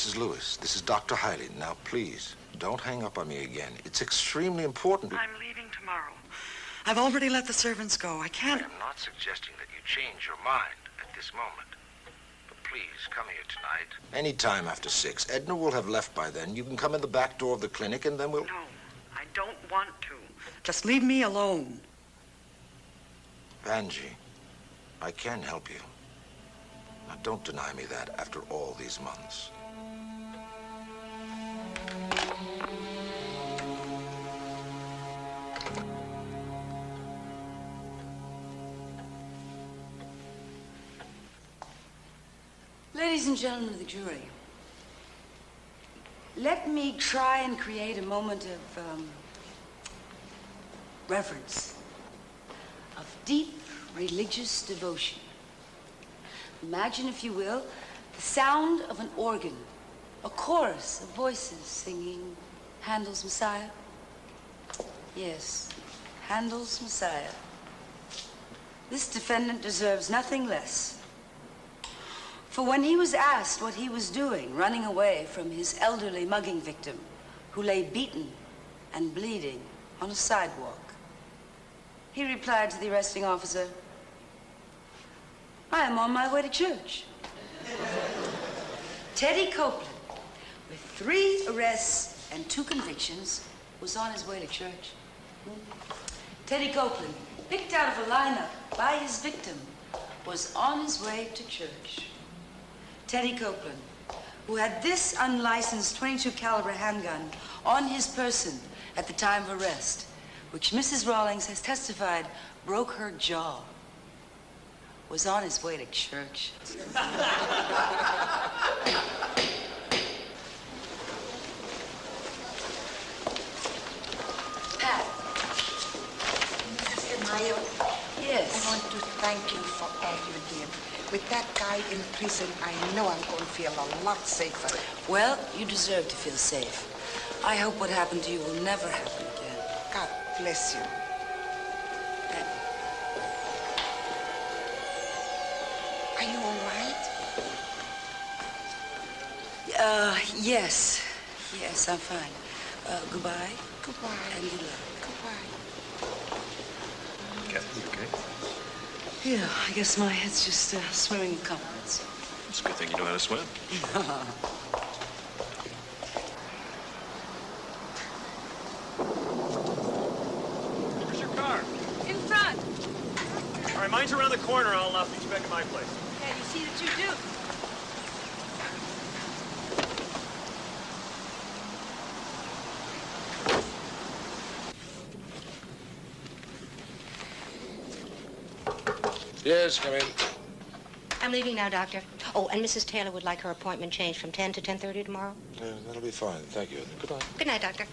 Mrs. Lewis, this is Dr. Hiley. Now, please, don't hang up on me again. It's extremely important. I'm leaving tomorrow. I've already let the servants go. I can't... I am not suggesting that you change your mind at this moment. But please, come here tonight. Any time after 6. Edna will have left by then. You can come in the back door of the clinic and then we'll... No, I don't want to. Just leave me alone. Angie, I can help you. Now, don't deny me that after all these months. Ladies and gentlemen of the jury, let me try and create a moment of reverence, of deep religious devotion. Imagine, if you will, the sound of an organ, a chorus of voices singing Handel's Messiah. Yes, Handel's Messiah. This defendant deserves nothing less. For when he was asked what he was doing, running away from his elderly mugging victim, who lay beaten and bleeding on a sidewalk, he replied to the arresting officer, "I am on my way to church." Teddy Copeland, with 3 arrests and 2 convictions, was on his way to church. Teddy Copeland, picked out of a lineup by his victim, was on his way to church. Teddy Copeland, who had this unlicensed .22 caliber handgun on his person at the time of arrest, which Mrs. Rawlings has testified broke her jaw, was on his way to church. Pat. Mrs. Mayo. Yes. I want to thank you for all you did. With that guy in prison, I know I'm going to feel a lot safer. Well, you deserve to feel safe. I hope what happened to you will never happen again. God bless you. Are you all right? Yes. Yes, I'm fine. Goodbye. Goodbye. And good luck. Goodbye. Kathy, you okay? Yeah, I guess my head's just swimming in compliments. It's a good thing you know how to swim. Where's your car? In front. All right, mine's around the corner. I'll meet you back at my place. Can you see that you do? Yes, come in. I'm leaving now, Doctor. Oh, and Mrs. Taylor would like her appointment changed from 10 to 10:30 tomorrow. Yeah, that'll be fine. Thank you. Goodbye. Good night, Doctor.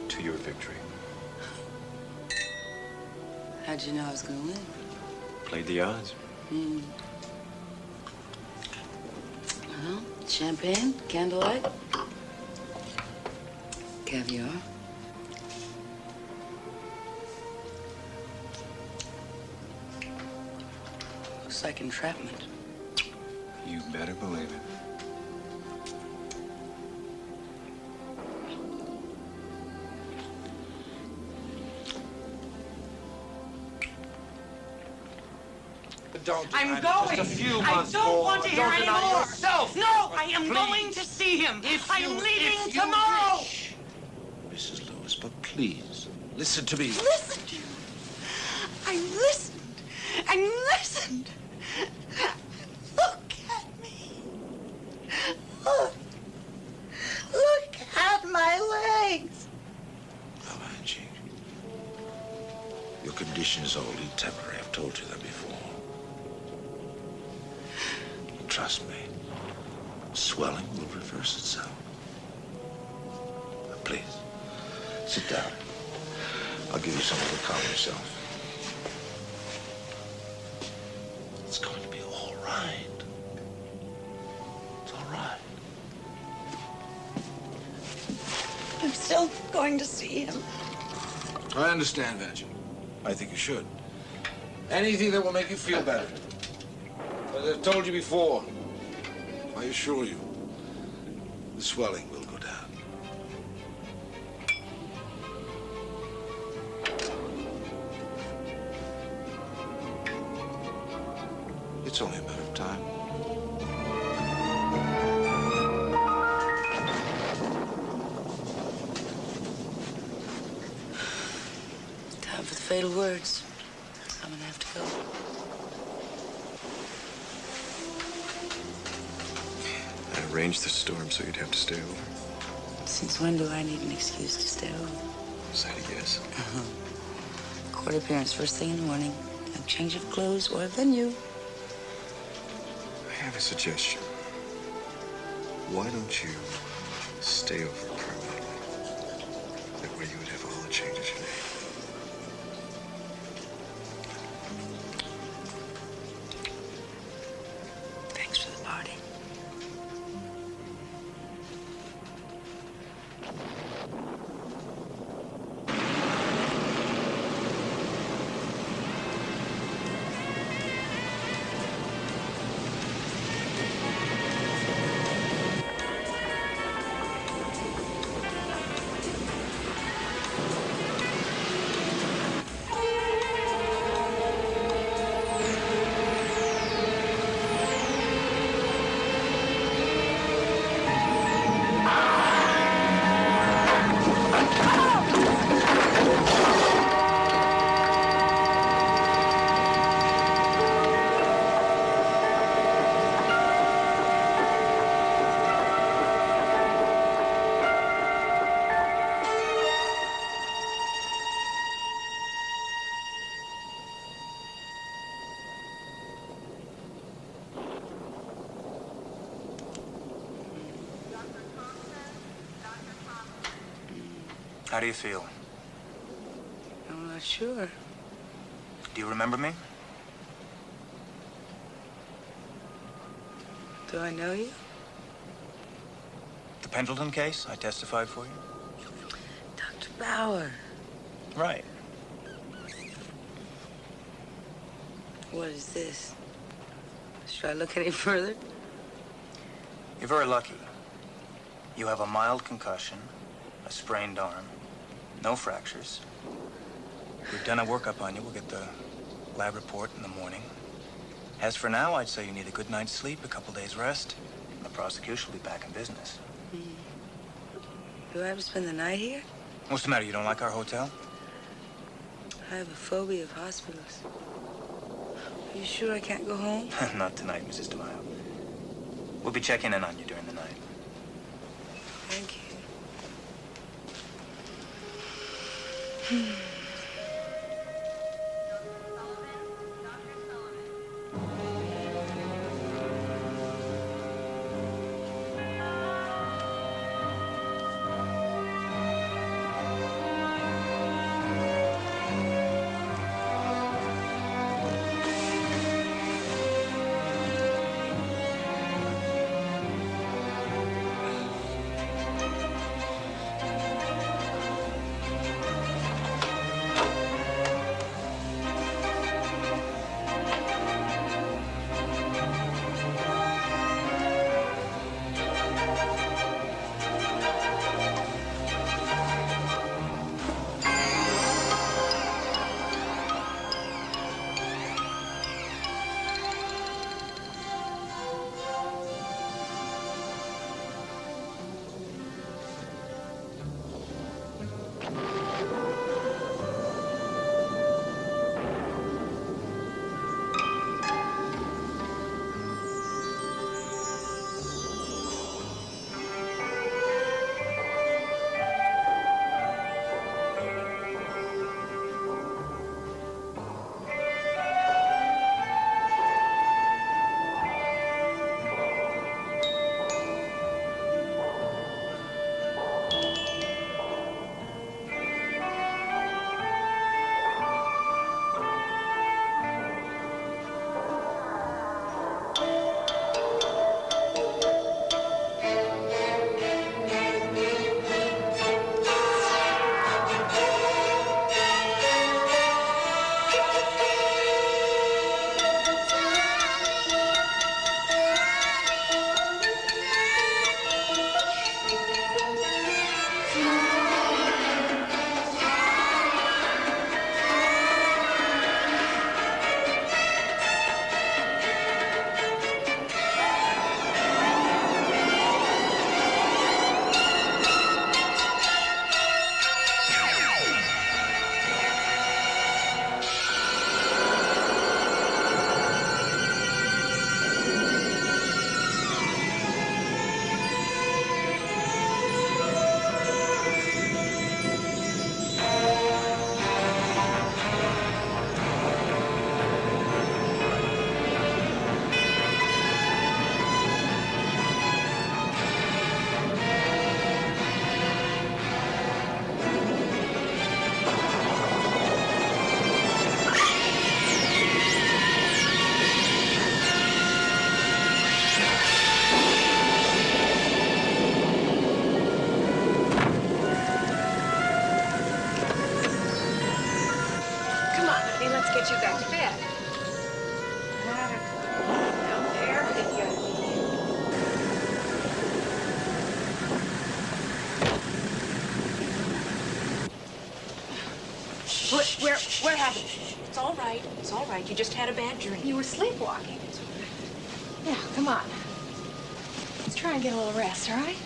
To your victory. How'd you know I was going to win? Played the odds. Well, champagne, candlelight, caviar. Looks like entrapment. You better believe it. I'm going. Just a few I months don't more. want to hear Don't any deny more. yourself. No, I am Please. going to see him. I'm leaving If you tomorrow. wish. Mrs. Lewis, but please, listen to me. Listen to you. I listened and listened. Look at me. Look condition is only temporary. I've told you that before. Trust me. Swelling will reverse itself. Now, please, sit down. I'll give you something to calm yourself. It's going to be all right. It's all right. I'm still going to see him. I understand that. I think you should. Anything that will make you feel better. As I've told you before, I assure you, the swelling will go down. It's only a matter of time. Time for the fatal words. I'm gonna have to go. I arranged the storm so you'd have to stay over. Since when do I need an excuse to stay home? Say yes. Court appearance first thing in the morning. A change of clothes or a venue. I have a suggestion. Why don't you stay over permanently? That way you would have all the changes you need. Thanks for the party. How do you feel? I'm not sure. Do you remember me? Do I know you? The Pendleton case? I testified for you? Dr. Bauer. Right. What is this? Should I look any further? You're very lucky. You have a mild concussion, a sprained arm, no fractures. We've done a workup on you. We'll get the lab report in the morning. As for now, I'd say you need a good night's sleep, a couple days rest, and the prosecution will be back in business. Do I have to spend the night here? What's the matter? You don't like our hotel? I have a phobia of hospitals. Are you sure I can't go home? Not tonight, Mrs. DeMaio. We'll be checking in on you during the night. Thank you. you back to bed. What happened? It's all right. It's all right. You just had a bad dream. You were sleepwalking. Yeah, come on. Let's try and get a little rest, all right?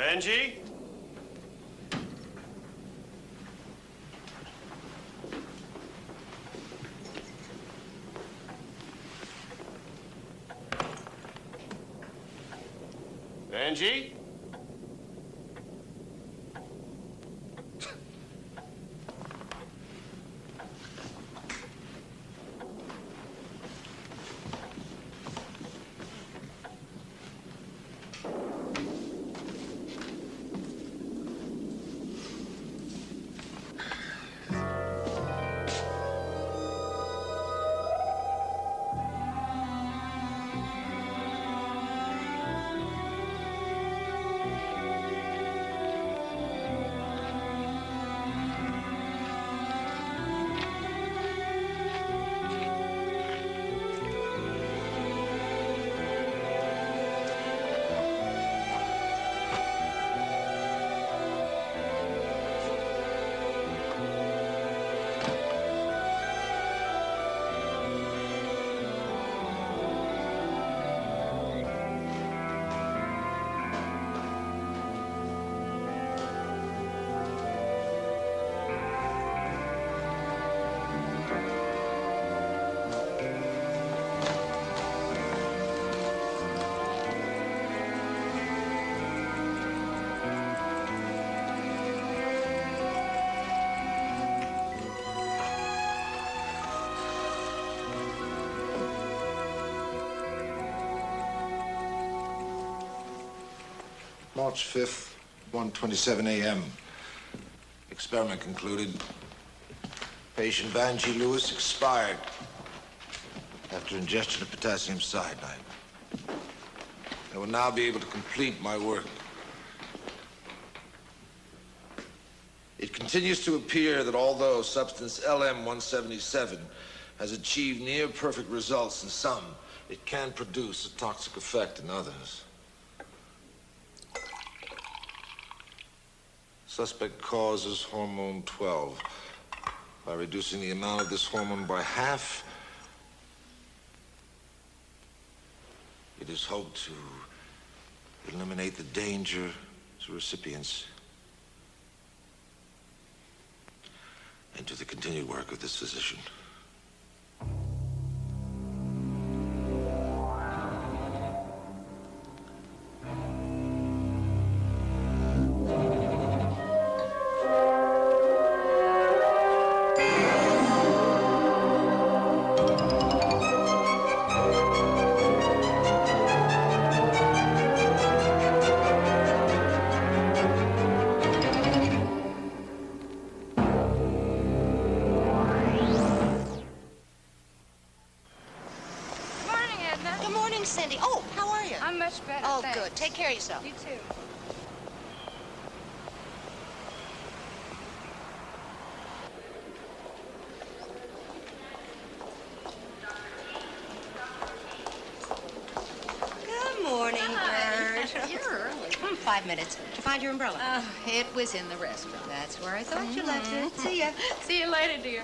Benji? Benji? March 5th, 1:27 a.m. Experiment concluded. Patient Vanjie Lewis expired after ingestion of potassium cyanide. I will now be able to complete my work. It continues to appear that although substance LM-177 has achieved near-perfect results in some, it can produce a toxic effect in others. Suspect causes hormone 12. By reducing the amount of this hormone by half, it is hoped to eliminate the danger to recipients and to the continued work of this physician. Good morning, Cindy. Oh, how are you? I'm much better, Oh, thanks. good. Take care of yourself. You too. Good morning, Hi. Bird. You're early. 5 minutes. Did you find your umbrella? It was in the restaurant. That's where I thought you left it. See ya. See you later, dear.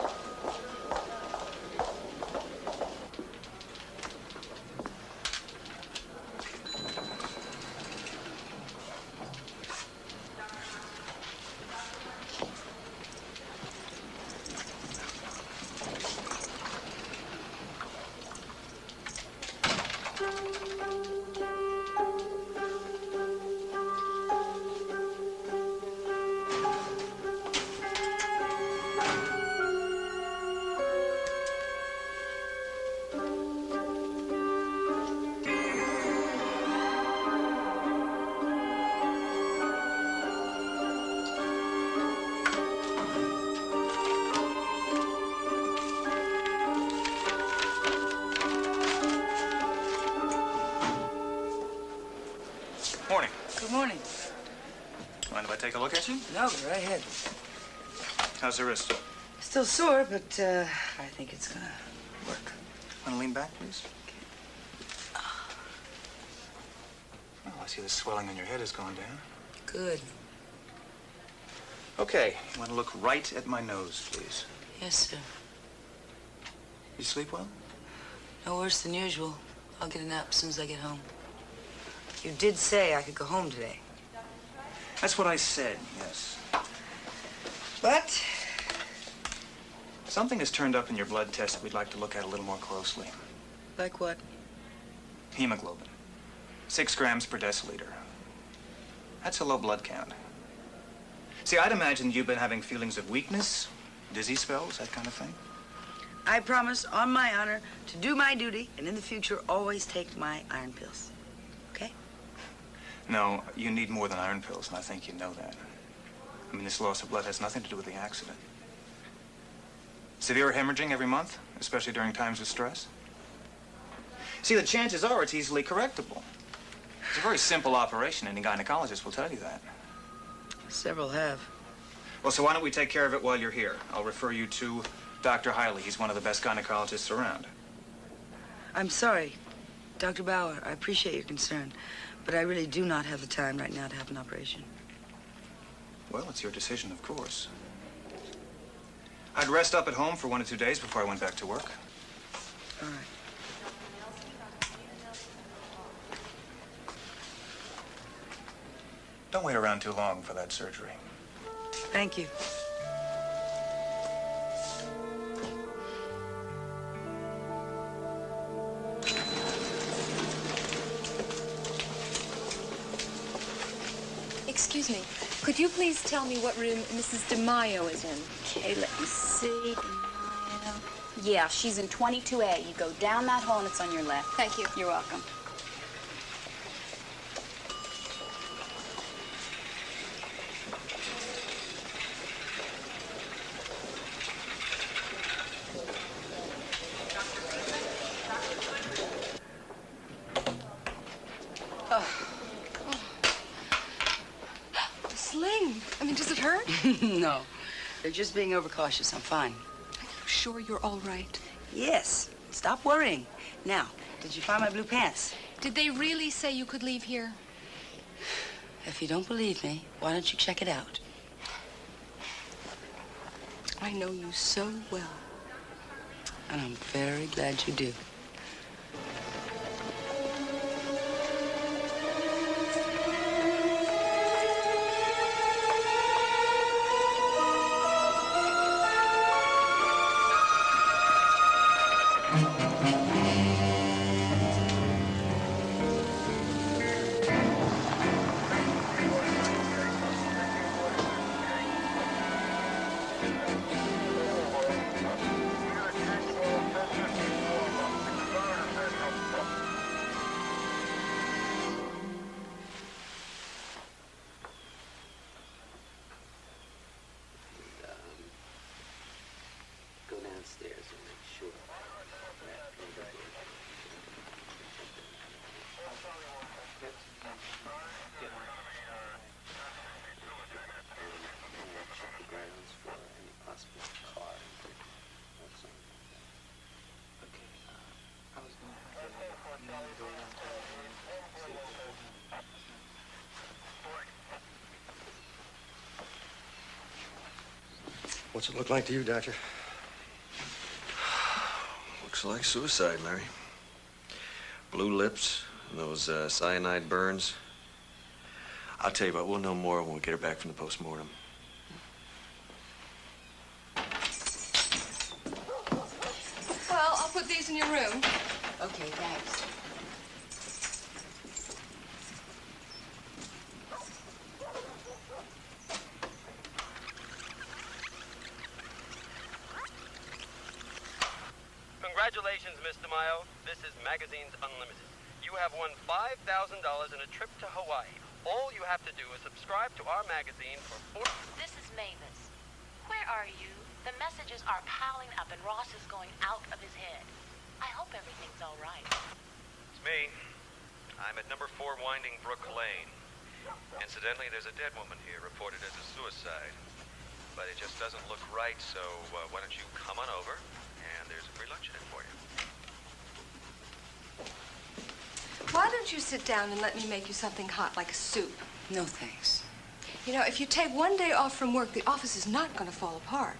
Morning. Good morning. Mind if I take a look at you? No, go right ahead. How's the wrist? Still sore, but I think it's gonna work. Want to lean back, please? Oh, I see the swelling on your head has gone down. Good. Okay, you want to look right at my nose, please. Yes, sir. You sleep well? No worse than usual. I'll get a nap as soon as I get home. You did say I could go home today. That's what I said, yes. But Something has turned up in your blood test that we'd like to look at a little more closely. like what? Hemoglobin. 6 grams per deciliter. That's a low blood count. See, I'd imagined you've been having feelings of weakness, dizzy spells, that kind of thing. I promise, on my honor, to do my duty, and in the future, always take my iron pills. Okay? No, you need more than iron pills, and I think you know that. I mean, this loss of blood has nothing to do with the accident. Severe hemorrhaging every month, especially during times of stress. See, the chances are it's easily correctable. It's a very simple operation. Any gynecologist will tell you that. Several have. Well, so why don't we take care of it while you're here? I'll refer you to Dr. Hiley. He's one of the best gynecologists around. I'm sorry, Dr. Bauer. I appreciate your concern, but I really do not have the time right now to have an operation. Well, it's your decision, of course. I'd rest up at home for 1 or 2 days before I went back to work. All right. Don't wait around too long for that surgery. Thank you. Excuse me. Could you please tell me what room Mrs. DeMaio is in? Okay, let me see. Yeah, she's in 22A. You go down that hall and it's on your left. Thank you. You're welcome. The sling. I mean, does it hurt? No, they're just being overcautious. I'm fine. Are you sure you're all right? Yes. Stop worrying. Now, did you find my blue pants? Did they really say you could leave here? If you don't believe me, why don't you check it out? I know you so well. And I'm very glad you do. Go downstairs and make sure that nobody... And check the grounds for any possible car. That's all. Okay, I was going to have to go down to see if What's it look like to you, Doctor? Looks like suicide, Larry. Blue lips, and those cyanide burns. I'll tell you what, we'll know more when we get her back from the postmortem. Well, I'll put these in your room. Okay, thanks. Congratulations, Miss DeMaio. This is Magazines Unlimited. You have won $5,000 and a trip to Hawaii. All you have to do is subscribe to our magazine for This is Mavis. Where are you? The messages are piling up and Ross is going out of his head. I hope everything's all right. It's me. I'm at number 4 Winding Brook Lane. Incidentally, there's a dead woman here reported as a suicide. But it just doesn't look right, so why don't you come on over, and there's a free lunch in it for you. Why don't you sit down and let me make you something hot like a soup? No, thanks. You know, if you take one day off from work, the office is not going to fall apart.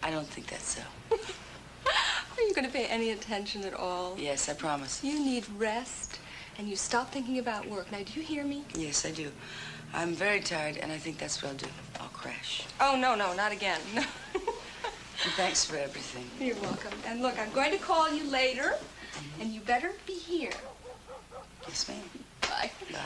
I don't think that's so. Are you going to pay any attention at all? Yes, I promise. You need rest and you stop thinking about work. Now, do you hear me? Yes, I do. I'm very tired, and I think that's what I'll do. I'll crash. Oh, no, not again. No. And thanks for everything. You're welcome. And look, I'm going to call you later, and you better be here. Yes, ma'am. Bye. Bye.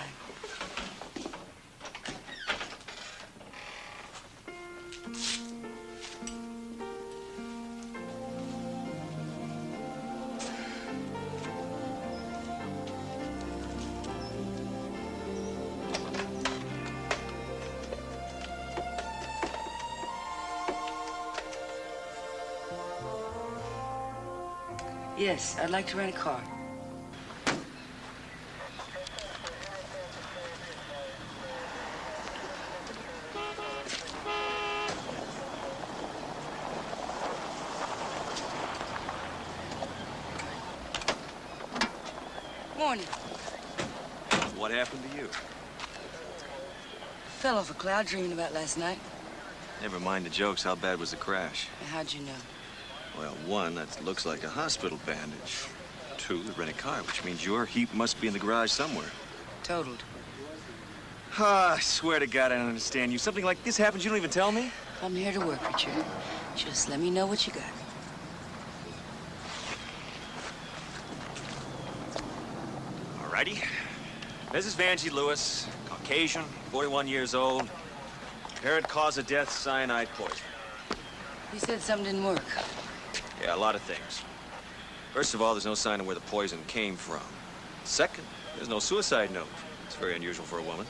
Yes, I'd like to rent a car. Morning. What happened to you? Fell off a cloud dreaming about last night. Never mind the jokes. How bad was the crash? How'd you know? Well, one, that looks like a hospital bandage. Two, the rented car, which means your heap must be in the garage somewhere. Totaled. Ah, I swear to God, I don't understand you. Something like this happens, you don't even tell me? I'm here to work, Richard. Just let me know what you got. Alrighty. Mrs. Vanjie Lewis, Caucasian, 41 years old. Apparent cause of death, cyanide poison. You said something didn't work. Yeah, a lot of things. First of all, there's no sign of where the poison came from. Second, there's no suicide note. It's very unusual for a woman.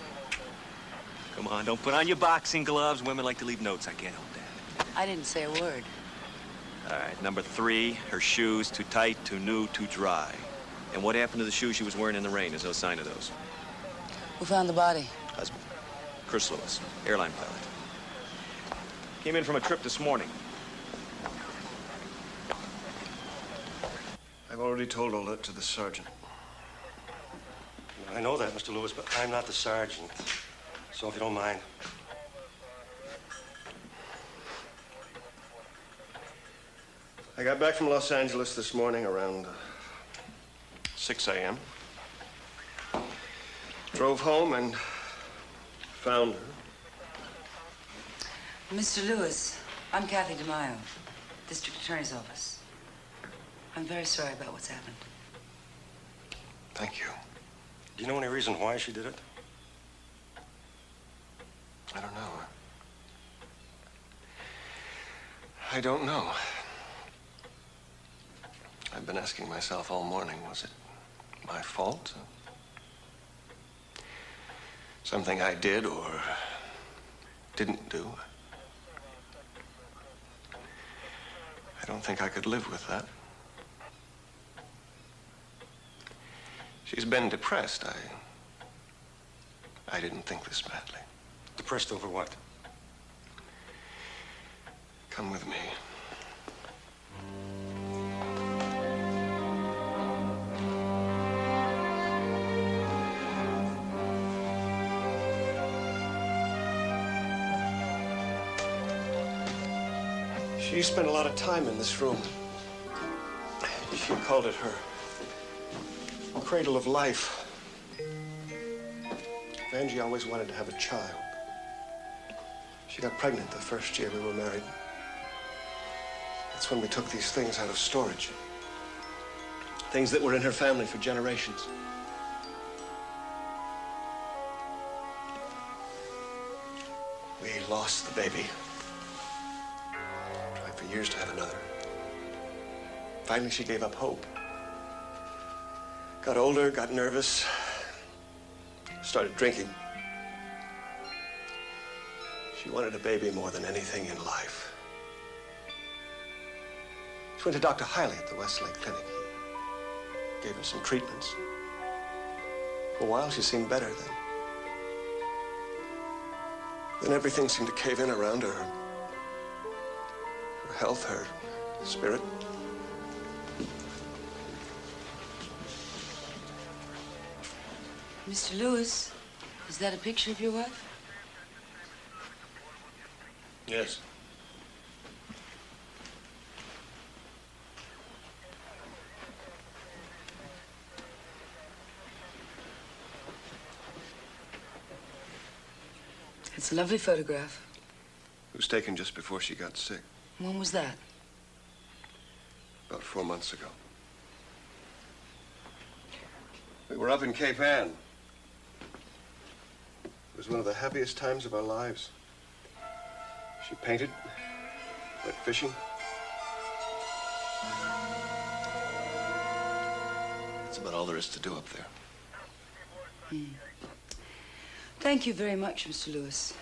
Come on, don't put on your boxing gloves. Women like to leave notes. I can't help that. I didn't say a word. All right, number three, her shoes, too tight, too new, too dry. And what happened to the shoes she was wearing in the rain? There's no sign of those. Who found the body? Husband, Chris Lewis, airline pilot. Came in from a trip this morning. I've already told all that to the sergeant. I know that, Mr. Lewis, but I'm not the sergeant. So if you don't mind. I got back from Los Angeles this morning around 6 a.m. Drove home and found her. Mr. Lewis, I'm Kathy DeMaio, District Attorney's Office. I'm very sorry about what's happened. Thank you. Do you know any reason why she did it? I don't know. I don't know. I've been asking myself all morning, was it my fault? Something I did or didn't do? I don't think I could live with that. She's been depressed. I didn't think this badly. Depressed over what? Come with me. She spent a lot of time in this room. She called it her cradle of life. Vanjie always wanted to have a child. She got pregnant the first year we were married. That's when we took these things out of storage. Things that were in her family for generations. We lost the baby. Tried for years to have another. Finally, she gave up hope. Got older, got nervous, started drinking. She wanted a baby more than anything in life. She went to Dr. Hiley at the Westlake Clinic. He gave her some treatments. For a while, she seemed better then. Then everything seemed to cave in around her. Her health, her spirit. Mr. Lewis, is that a picture of your wife? Yes. It's a lovely photograph. It was taken just before she got sick, When was that? about 4 months ago. We were up in Cape Ann. It was one of the happiest times of our lives. She painted, went fishing. That's about all there is to do up there. Thank you very much, Mr. Lewis.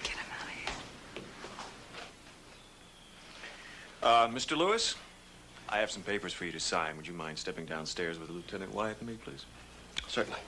Get him out of here. Mr. Lewis, I have some papers for you to sign. Would you mind stepping downstairs with Lieutenant Wyatt and me, please? Certainly.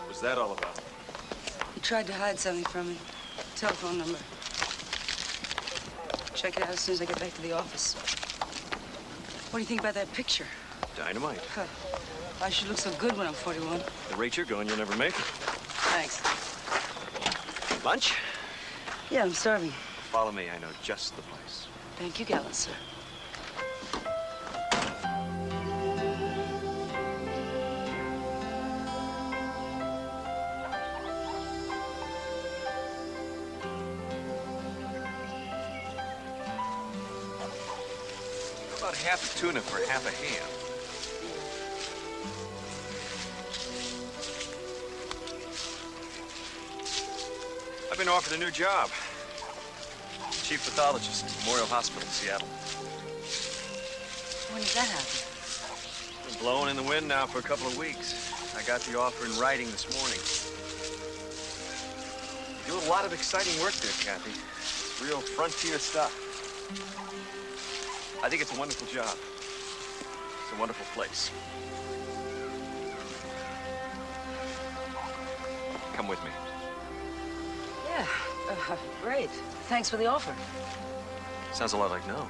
What's that all about? He tried to hide something from me. Telephone number. Check it out as soon as I get back to the office. What do you think about that picture? Dynamite. Huh. I should look so good when I'm 41. The rate you're going, you'll never make it. Thanks. Lunch? Yeah, I'm starving. Follow me. I know just the place. Thank you, gallant sir. How about half a tuna for half a ham? I've been offered a new job. Chief pathologist, Memorial Hospital, Seattle. When did that happen? Been blowing in the wind now for a couple of weeks. I got the offer in writing this morning. You do a lot of exciting work there, Kathy. It's real frontier stuff. I think it's a wonderful job. It's a wonderful place. Come with me. Yeah, great. Thanks for the offer. Sounds a lot like no.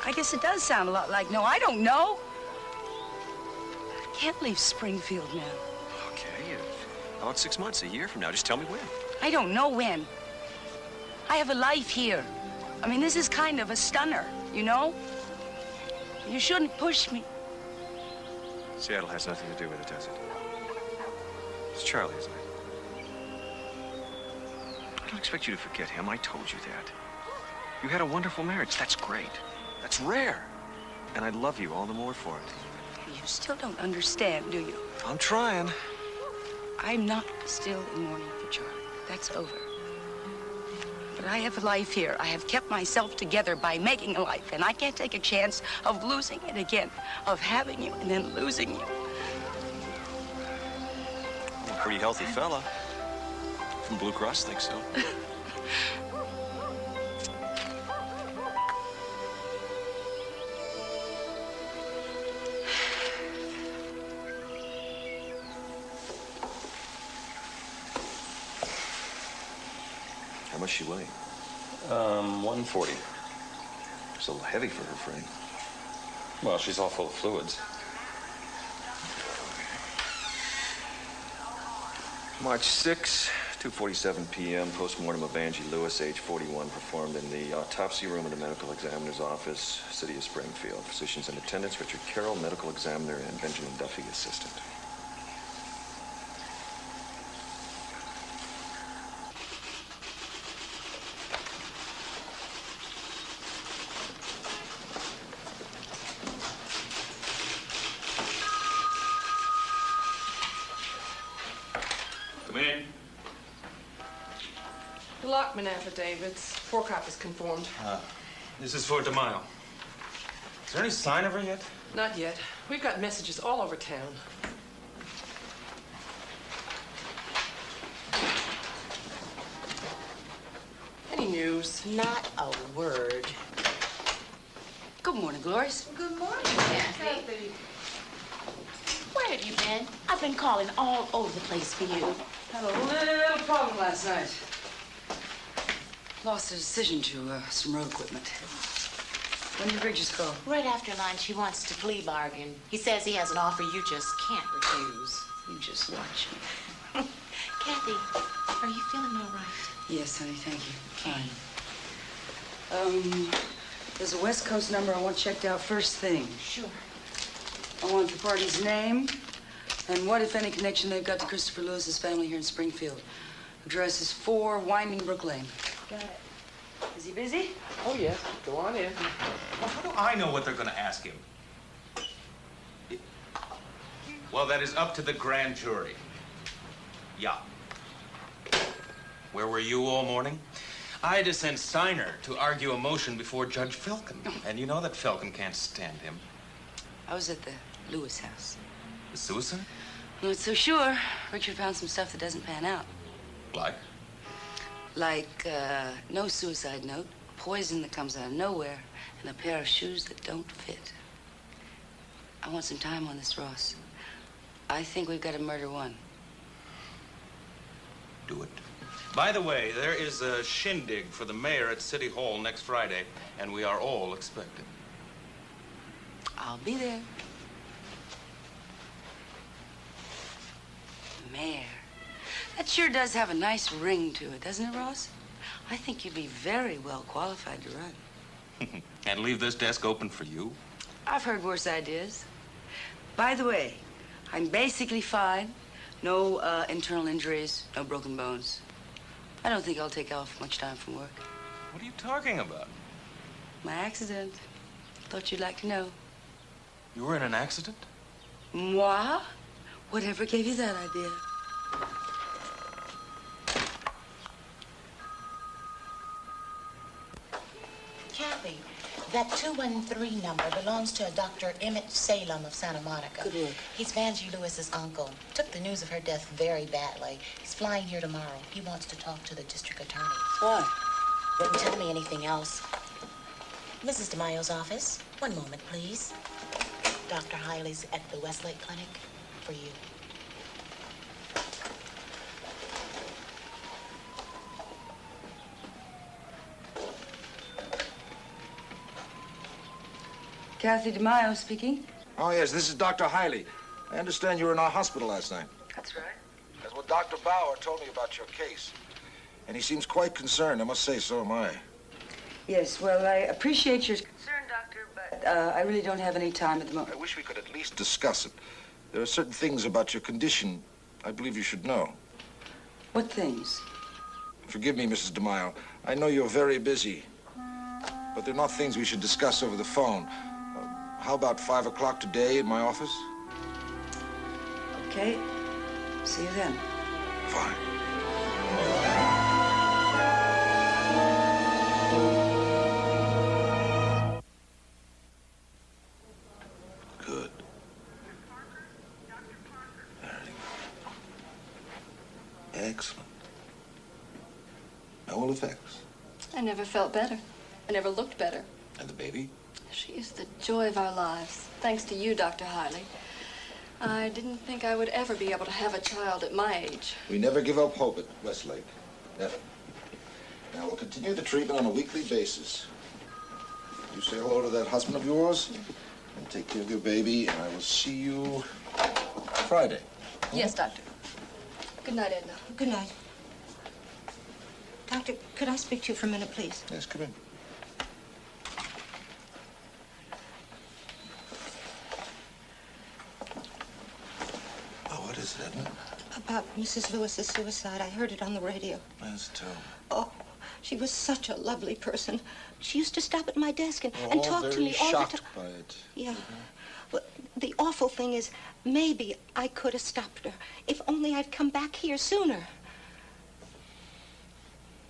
I guess it does sound a lot like no. I don't know. I can't leave Springfield now. Okay, how about 6 months, a year from now? Just tell me when. I don't know when. I have a life here. I mean, this is kind of a stunner, you know? You shouldn't push me. Seattle has nothing to do with it, does it? It's Charlie, isn't it? I don't expect you to forget him. I told you that. You had a wonderful marriage. That's great. That's rare. And I love you all the more for it. You still don't understand, do you? I'm trying. I'm not still in mourning for Charlie. That's over. But I have a life here. I have kept myself together by making a life, and I can't take a chance of losing it again, of having you and then losing you. I'm a pretty healthy fella. From Blue Cross, think so. How much she weigh? 140. It's a little heavy for her frame. Well, she's all full of fluids. March 6, 2:47 p.m. Postmortem of Angie Lewis, age 41, performed in the autopsy room of the medical examiner's office, City of Springfield. Physicians in attendance: Richard Carroll, medical examiner, and Benjamin Duffy, assistant. Come in. The Lockman affidavits. 4 copies conformed. This is for DeMaio. Is there any sign of her yet? Not yet. We've got messages all over town. Any news? Not a word. Good morning, Gloris. Good morning, Kathy. Where have you been? I've been calling all over the place for you. Had a little problem last night. Lost a decision to some road equipment. When did Bridges call? Right after lunch, he wants to plea bargain. He says he has an offer you just can't refuse. You just watch me. Kathy, are you feeling all right? Yes, honey, thank you. Fine. There's a West Coast number I want checked out first thing. Sure. I want the party's name and what, if any, connection they've got to Christopher Lewis's family here in Springfield. Address is 4 Winding Brook Lane. Got it. Is he busy? Oh, yes. Go on in. Well, how do I know what they're going to ask him? Well, that is up to the grand jury. Yeah. Where were you all morning? I had to send Steiner to argue a motion before Judge Felkin. And you know that Felkin can't stand him. I was at the Lewis house. The suicide? I'm not so sure. Richard found some stuff that doesn't pan out. Like? Like, no suicide note, poison that comes out of nowhere, and a pair of shoes that don't fit. I want some time on this, Ross. I think we've got a murder one. Do it. By the way, there is a shindig for the mayor at City Hall next Friday, and we are all expected. I'll be there. Mayor. That sure does have a nice ring to it, doesn't it, Ross? I think you'd be very well qualified to run. And leave this desk open for you? I've heard worse ideas. By the way, I'm basically fine. No internal injuries, no broken bones. I don't think I'll take off much time from work. What are you talking about? My accident. Thought you'd like to know. You were in an accident? Moi? Whatever gave you that idea? Kathy, that 213 number belongs to a Dr. Emmett Salem of Santa Monica. Good work. He's Vanjie Lewis's uncle. Took the news of her death very badly. He's flying here tomorrow. He wants to talk to the district attorney. Why? Didn't tell me anything else. Mrs. DeMayo's office. One moment, please. Dr. Hiley's at the Westlake Clinic for you. Kathy DeMayo speaking. Oh, yes, this is Dr. Hiley. I understand you were in our hospital last night. That's right. That's what Dr. Bauer told me about your case. And he seems quite concerned. I must say, so am I. Yes, well, I appreciate your concern, Doctor, but I really don't have any time at the moment. I wish we could at least discuss it. There are certain things about your condition I believe you should know. What things? Forgive me, Mrs. DeMayo. I know you're very busy. But they're not things we should discuss over the phone. How about 5 o'clock today in my office? Okay. See you then. Fine. Good. Very good. Excellent. No ill effects. I never felt better. I never looked better. And the baby? She is the joy of our lives, thanks to you, Dr. Hiley. I didn't think I would ever be able to have a child at my age. We never give up hope at Westlake. Never. Now, we'll continue the treatment on a weekly basis. You say hello to that husband of yours, and take care of your baby, and I will see you Friday. Yes, Doctor. Good night, Edna. Good night. Doctor, could I speak to you for a minute, please? Yes, come in. What is it, Edna? About Mrs. Lewis's suicide. I heard it on the radio. That's terrible. Oh, she was such a lovely person. She used to stop at my desk and talk to very me all the shocked time. by it. Yeah. Well, the awful thing is, maybe I could have stopped her if only I'd come back here sooner.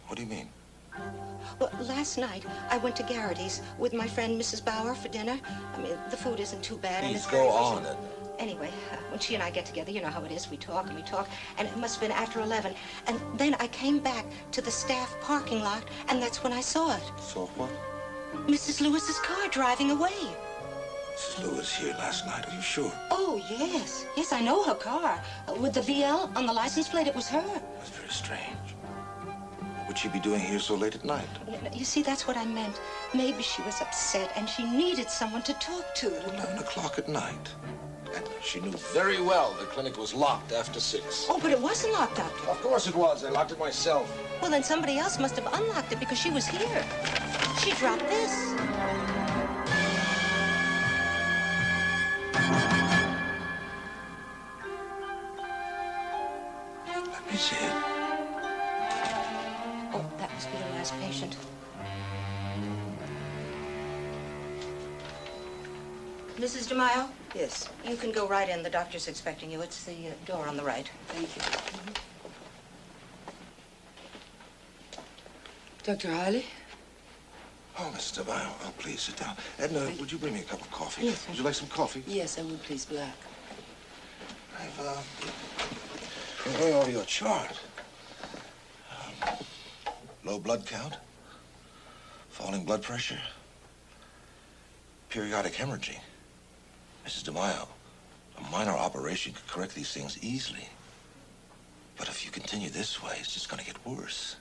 What do you mean? Well, last night, I went to Garrity's with my friend Mrs. Bauer for dinner. I mean, the food isn't too bad. and Please it's go very on, reasonable. Edna. Anyway, when she and I get together, you know how it is. We talk, and it must have been after 11. And then I came back to the staff parking lot, and that's when I saw it. Saw what? Mrs. Lewis's car driving away. Mrs. Lewis here last night, are you sure? Oh, yes. Yes, I know her car. With the VL on the license plate, it was her. That's very strange. What would she be doing here so late at night? You see, that's what I meant. Maybe she was upset and she needed someone to talk to. 11 o'clock at night. And she knew very well the clinic was locked after 6. Oh, but it wasn't locked, Doctor. Of course it was. I locked it myself. Well, then somebody else must have unlocked it because she was here. She dropped this. Let me see it. Oh, that must be the last patient. Mrs. DeMaio? Yes. You can go right in. The doctor's expecting you. It's the door on the right. Thank you. Dr. Harley? Oh, Mrs. DeMaio, oh, please sit down. Edna, would you bring me a cup of coffee? Yes. Would you like some coffee? Yes, I would, please, black. I've been going over your chart. Low blood count, falling blood pressure, periodic hemorrhaging. Mrs. DeMaio, a minor operation could correct these things easily. But if you continue this way, it's just going to get worse.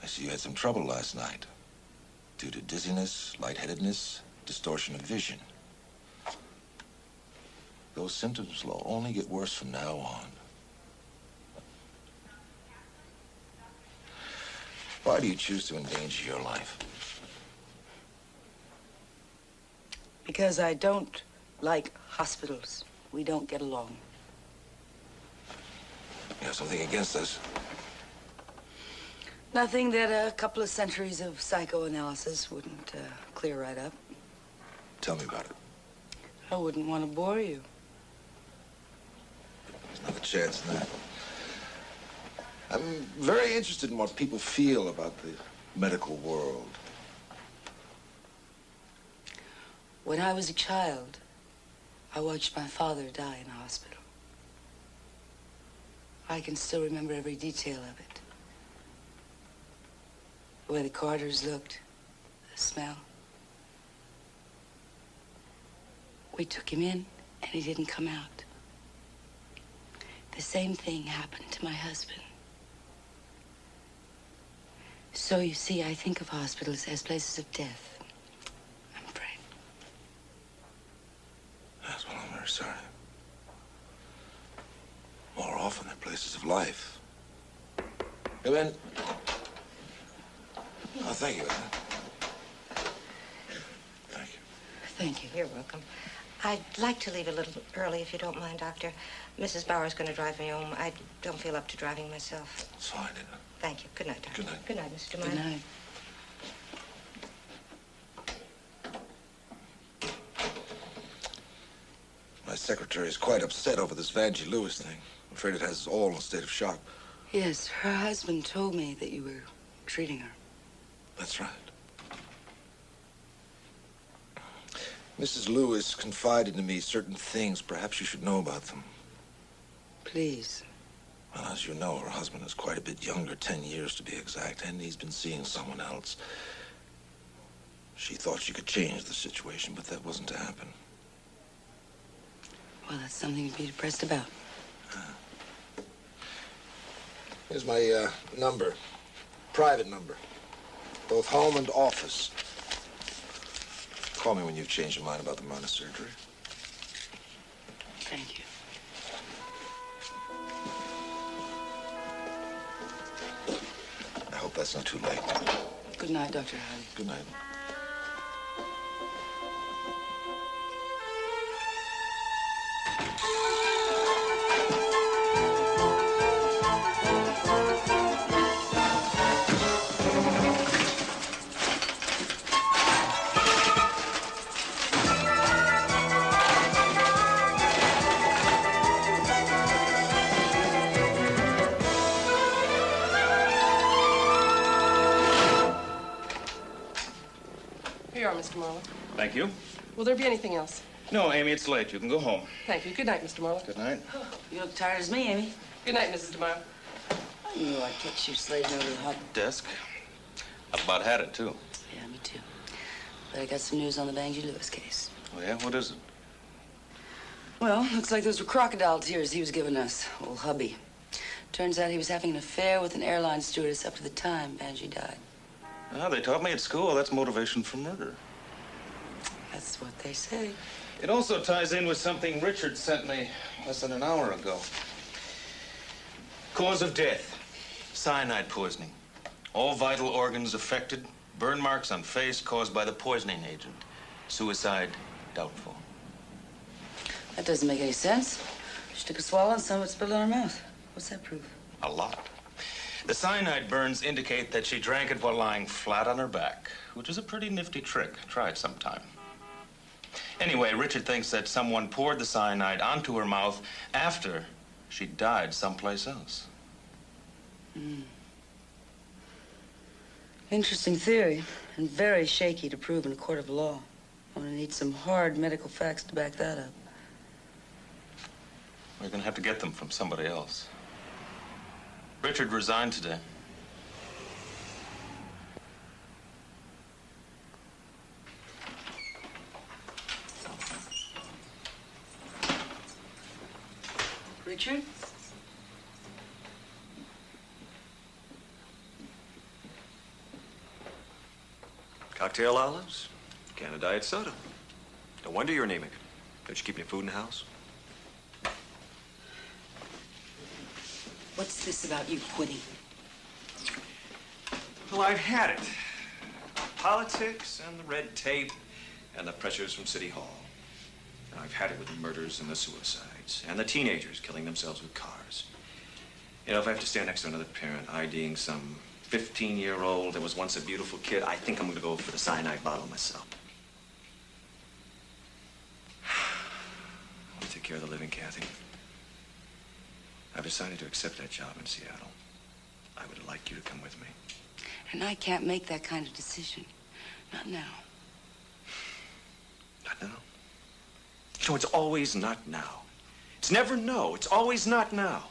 I see you had some trouble last night due to dizziness, lightheadedness, distortion of vision. Those symptoms will only get worse from now on. Why do you choose to endanger your life? Because I don't like hospitals. We don't get along. You have something against us? Nothing that a couple of centuries of psychoanalysis wouldn't clear right up. Tell me about it. I wouldn't want to bore you. There's not a chance in that. I'm very interested in what people feel about the medical world. When I was a child, I watched my father die in a hospital. I can still remember every detail of it. The way the corridors looked, the smell. We took him in, and he didn't come out. The same thing happened to my husband. So, you see, I think of hospitals as places of death. I'm afraid. Yes, well, I'm very sorry. More often, they're places of life. Come in. Oh, thank you, Edna. Thank you. Thank you. You're welcome. I'd like to leave a little early, if you don't mind, Doctor. Mrs. Bauer's going to drive me home. I don't feel up to driving myself. It's fine, Edna. Thank you. Good night, Doctor. Good night. Good night, Mr. DeMaio. Good night. My secretary is quite upset over this Vanjie Lewis thing. I'm afraid it has us all in a state of shock. Yes, her husband told me that you were treating her. That's right. Mrs. Lewis confided to me certain things. Perhaps you should know about them. Please. Well, as you know, her husband is quite a bit younger, 10 years to be exact, and he's been seeing someone else. She thought she could change the situation, but that wasn't to happen. Well, that's something to be depressed about. Here's my number, private number, both home and office. Call me when you've changed your mind about the minor surgery. Thank you. I hope that's not too late. Good night, Dr. Harley. Good night. Here you are, Mr. Marlowe. Thank you. Will there be anything else? No, Amy, it's late. You can go home. Thank you. Good night, Mr. Marlowe. Good night. You look tired as me, Amy. Good night, Mrs. DeMaio. I knew I'd catch you slaving over the hot Desk. I've about had it, too. Yeah, me too. But I got some news on the Bangy Lewis case. Oh, yeah? What is it? Well, looks like those were crocodile tears he was giving us, old hubby. Turns out he was having an affair with an airline stewardess up to the time Bangy died. Ah, they taught me at school that's motivation for murder. That's what they say. It also ties in with something Richard sent me less than an hour ago. Cause of death, cyanide poisoning. All vital organs affected, burn marks on face caused by the poisoning agent. Suicide, doubtful. That doesn't make any sense. She took a swallow and some of it spilled on her mouth. What's that proof? A lot. The cyanide burns indicate that she drank it while lying flat on her back, which is a pretty nifty trick. Try it sometime. Anyway, Richard thinks that someone poured the cyanide onto her mouth after she died someplace else. Interesting theory, and very shaky to prove in a court of law. I'm gonna need some hard medical facts to back that up. We're gonna have to get them from somebody else. Richard resigned today. Richard? Cocktail olives, can of diet soda. No wonder you're anemic. Don't you keep any food in the house? What's this about you quitting? Well, I've had it. Politics and the red tape and the pressures from City Hall. And I've had it with the murders and the suicides and the teenagers killing themselves with cars. You know, if I have to stand next to another parent IDing some 15-year-old that was once a beautiful kid, I think I'm going to go for the cyanide bottle myself. I want to take care of the living, Kathy. I've decided to accept that job in Seattle. I would like you to come with me. And I can't make that kind of decision. Not now. Not now. You know, it's always not now. It's never no. It's always not now.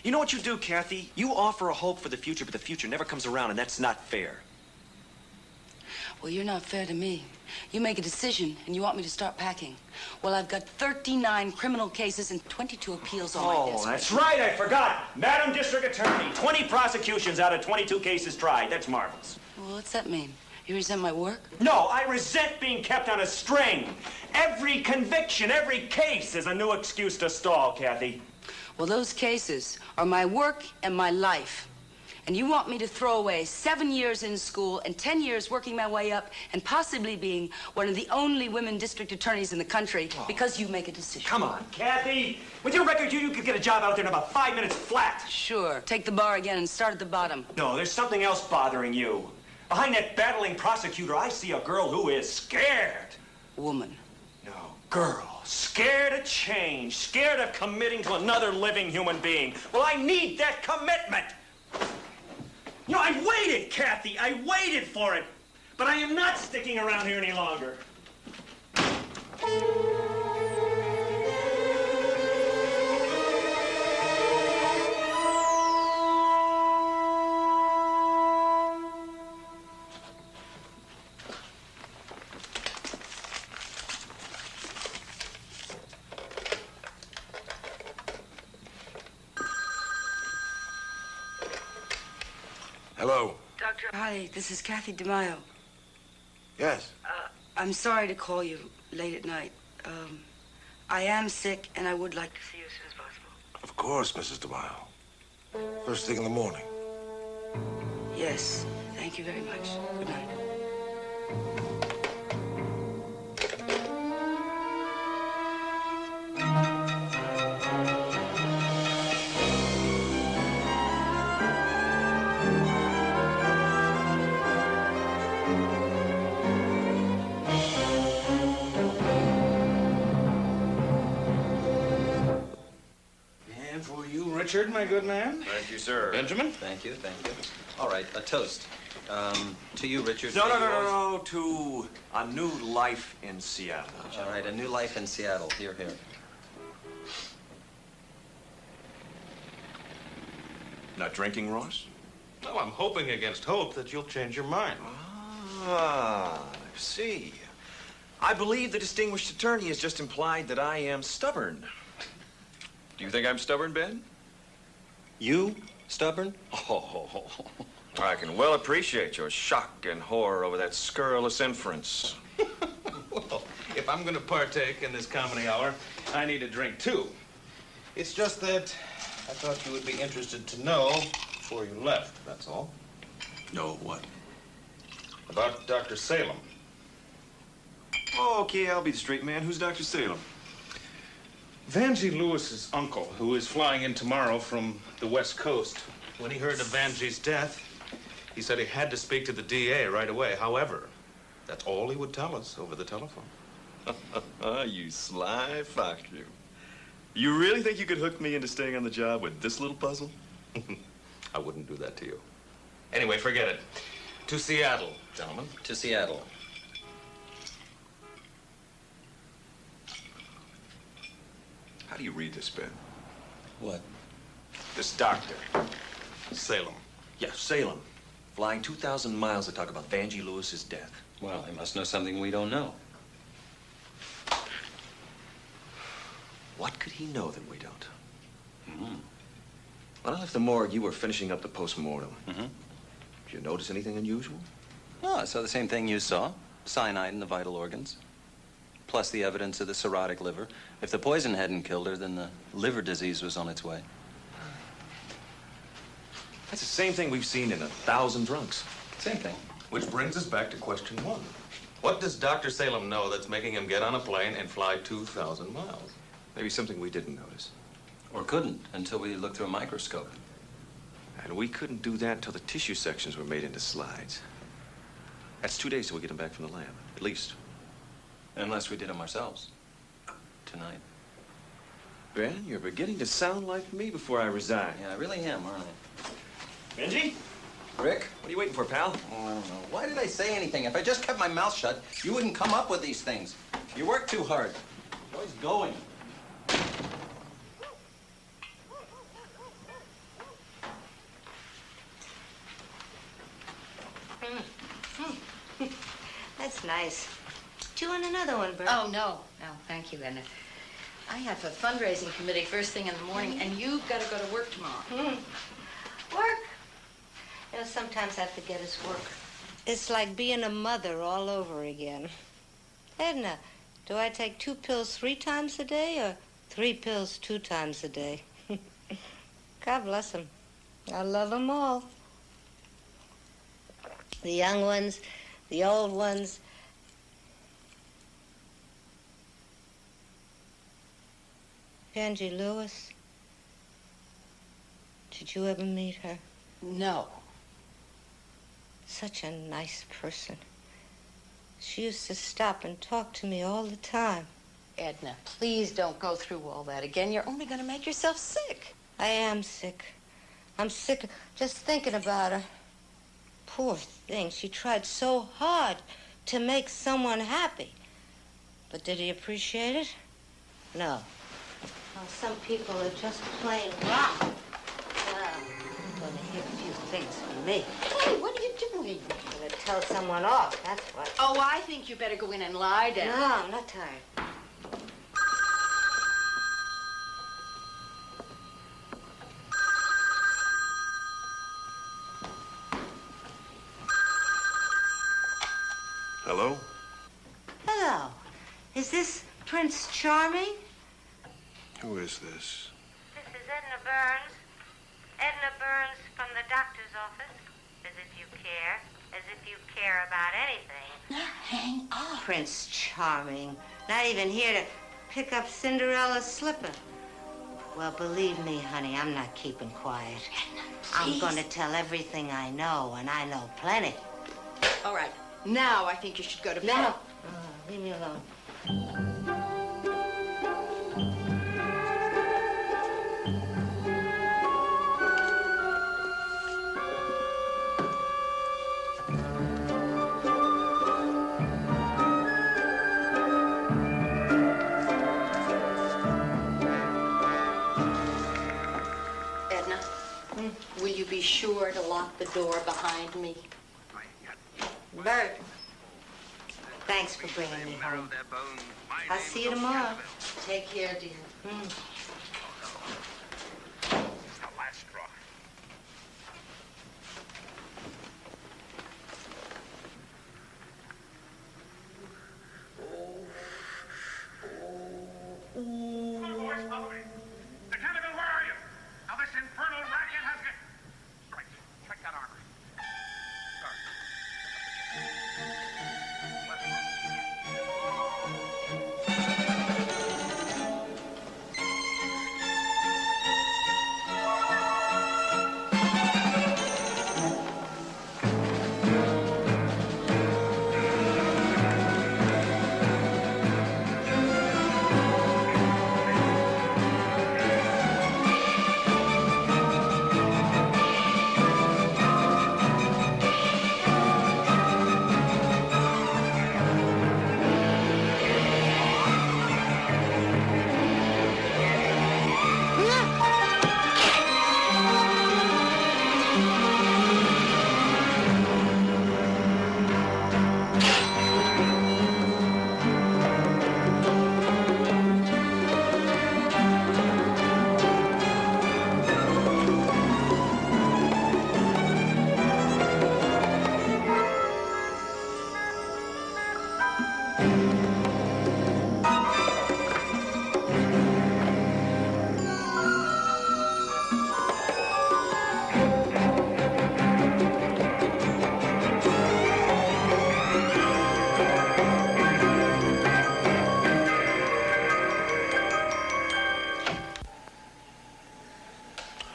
You know what you do, Kathy? You offer a hope for the future, but the future never comes around, and that's not fair. Well, you're not fair to me. You make a decision, and you want me to start packing. Well, I've got 39 criminal cases and 22 appeals on my desk. Oh, that's right. I forgot. Madam District Attorney, 20 prosecutions out of 22 cases tried. That's marvelous. Well, what's that mean? You resent my work? No, I resent being kept on a string. Every conviction, every case is a new excuse to stall, Kathy. Well, those cases are my work and my life. And you want me to throw away 7 years in school and 10 years working my way up and possibly being one of the only women district attorneys in the country because you make a decision. Come on, Kathy. With your record, you could get a job out there in about 5 minutes flat. Sure. Take the bar again and start at the bottom. No, there's something else bothering you. Behind that battling prosecutor, I see a girl who is scared. Woman. No, girl. Scared of change. Scared of committing to another living human being. Well, I need that commitment. You know, I waited, Kathy. I waited for it. But I am not sticking around here any longer. Hello. Doctor, hi, this is Kathy DeMaio. Yes. I'm sorry to call you late at night. I am sick, and I would like to see you as soon as possible. Of course, Mrs. DeMaio. First thing in the morning. Yes, thank you very much. Good night. And for you, Richard, my good man. Thank you, sir. Benjamin? Thank you, thank you. All right, a toast. To you, Richard. No, to a new life in Seattle. All right, a new life in Seattle. Here, here. Not drinking, Ross? Well, I'm hoping against hope that you'll change your mind. Ah, I see. I believe the distinguished attorney has just implied that I am stubborn. Do you think I'm stubborn, Ben? You stubborn? Oh, I can well appreciate your shock and horror over that scurrilous inference. Well, if I'm going to partake in this comedy hour, I need a drink, too. It's just that I thought you would be interested to know before you left, that's all. No, what? About Dr. Salem. Oh, okay, I'll be the straight man. Who's Dr. Salem? Vanjie Lewis's uncle, who is flying in tomorrow from the West Coast. When he heard of Vanjie's death, he said he had to speak to the DA right away. However, that's all he would tell us over the telephone. You sly fox, you. You really think you could hook me into staying on the job with this little puzzle? I wouldn't do that to you. Anyway, forget it. To Seattle, gentlemen. To Seattle. How do you read this, Ben? What? This doctor. Salem. Yeah, Salem. Flying 2,000 miles to talk about Vanjie Lewis's death. Well, he must know something we don't know. What could he know that we don't? Mm-hmm. When I left the morgue, you were finishing up the post-mortem. Mm-hmm. Did you notice anything unusual? Oh, I saw the same thing you saw. Cyanide in the vital organs. Plus the evidence of the cirrhotic liver. If the poison hadn't killed her, then the liver disease was on its way. That's the same thing we've seen in 1,000 drunks. Same thing. Which brings us back to question one. What does Dr. Salem know that's making him get on a plane and fly 2,000 miles? Maybe something we didn't notice. Or couldn't until we looked through a microscope. And we couldn't do that until the tissue sections were made into slides. That's 2 days till we get them back from the lab, at least. Unless we did them ourselves. Tonight. Ben, you're beginning to sound like me before I resign. Yeah, I really am, aren't I? Benji? Rick? What are you waiting for, pal? Oh, I don't know. Why did I say anything? If I just kept my mouth shut, you wouldn't come up with these things. You work too hard. You're always going. That's nice. Do you want another one, Bert? Oh, no. No, thank you, Edna. I have a fundraising committee first thing in the morning, and you've got to go to work tomorrow. Work? You know, sometimes I forget it's work. It's like being a mother all over again. Edna, do I take 2 pills 3 times a day or 3 pills 2 times a day? God bless them. I love them all. The young ones, the old ones. Vanjie Lewis. Did you ever meet her? No. Such a nice person. She used to stop and talk to me all the time. Edna, please don't go through all that again. You're only going to make yourself sick. I am sick. I'm sick just thinking about her. Poor thing. She tried so hard to make someone happy. But did he appreciate it? No. Well, some people are just plain wrong. Well, I'm going to hear a few things from me. Hey, what are you doing? I'm going to tell someone off, that's what. Oh, I think you better go in and lie down. No, I'm not tired. Hello? Hello. Is this Prince Charming? Who is this? This is Edna Burns. Edna Burns from the doctor's office. As if you care. As if you care about anything. Now hang on. Prince Charming. Not even here to pick up Cinderella's slipper. Well, believe me, honey, I'm not keeping quiet. I'm going to tell everything I know, and I know plenty. All right. Now I think you should go to bed. Now? Oh, leave me alone. Edna, Will you be sure to lock the door behind me? Bert, thanks for bringing me home. I'll see you tomorrow. Take care, dear.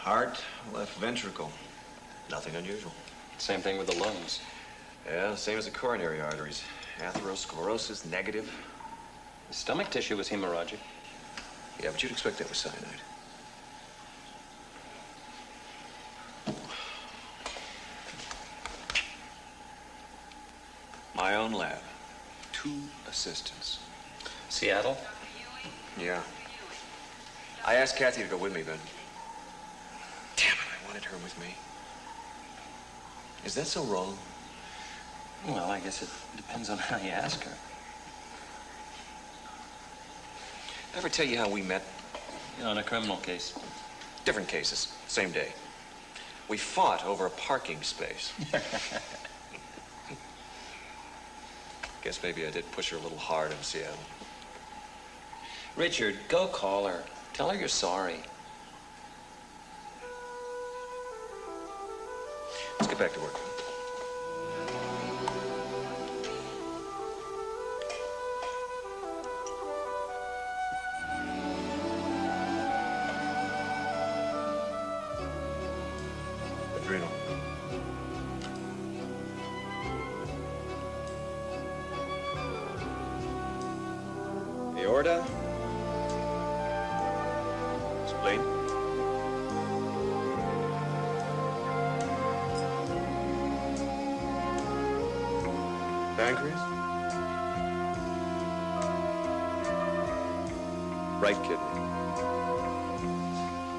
Heart, left ventricle. Nothing unusual. Same thing with the lungs. Yeah, same as the coronary arteries. Atherosclerosis, negative. The stomach tissue was hemorrhagic. Yeah, but you'd expect that with cyanide. My own lab. 2 assistants. Seattle? Yeah. I asked Kathy to go with me, but damn it, I wanted her with me. Is that so wrong? Well, I guess it depends on how you ask her. Ever tell you how we met? On a criminal case. Different cases, same day. We fought over a parking space. Guess maybe I did push her a little hard in Seattle. Richard, go call her. Tell her you're sorry. Let's get back to work. Adrenal. Aorta. Spleen. Pancreas. Right kidney.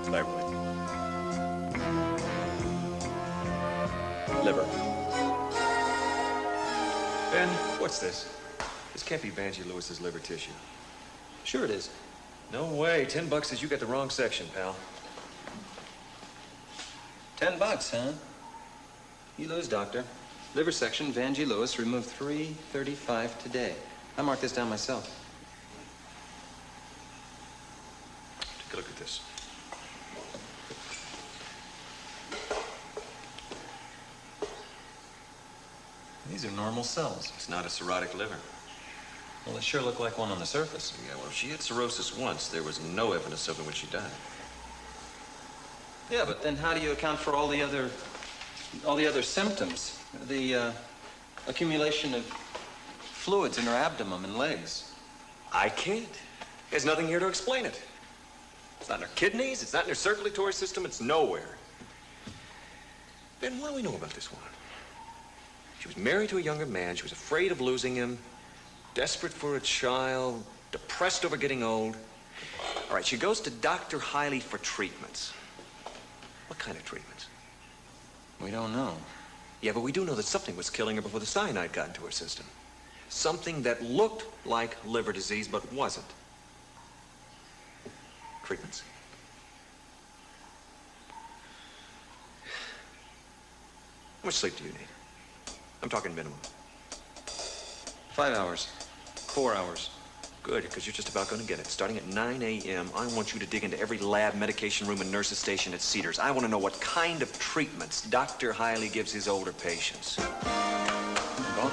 Thyroid. Liver. Ben, what's this? This can't be Vangie Lewis's liver tissue. Sure it is. No way. $10 says you got the wrong section, pal. $10, huh? You lose, doctor. Liver section, Vangie Lewis, removed 335 today. I marked this down myself. Take a look at this. These are normal cells. It's not a cirrhotic liver. Well, they sure look like one on the surface. Yeah, well, if she had cirrhosis once, there was no evidence of it when she died. Yeah, but then how do you account for all the other symptoms? The accumulation of fluids in her abdomen and legs. I can't. There's nothing here to explain it. It's not in her kidneys, it's not in her circulatory system, it's nowhere. Ben, what do we know about this woman? She was married to a younger man, she was afraid of losing him, desperate for a child, depressed over getting old. All right, she goes to Dr. Hiley for treatments. What kind of treatments? We don't know. Yeah, but we do know that something was killing her before the cyanide got into her system. Something that looked like liver disease, but wasn't. Treatments. How much sleep do you need? I'm talking minimum. 5 hours. 4 hours. Good, because you're just about going to get it. Starting at 9 a.m., I want you to dig into every lab, medication room, and nurse's station at Cedars. I want to know what kind of treatments Dr. Hiley gives his older patients. Go on.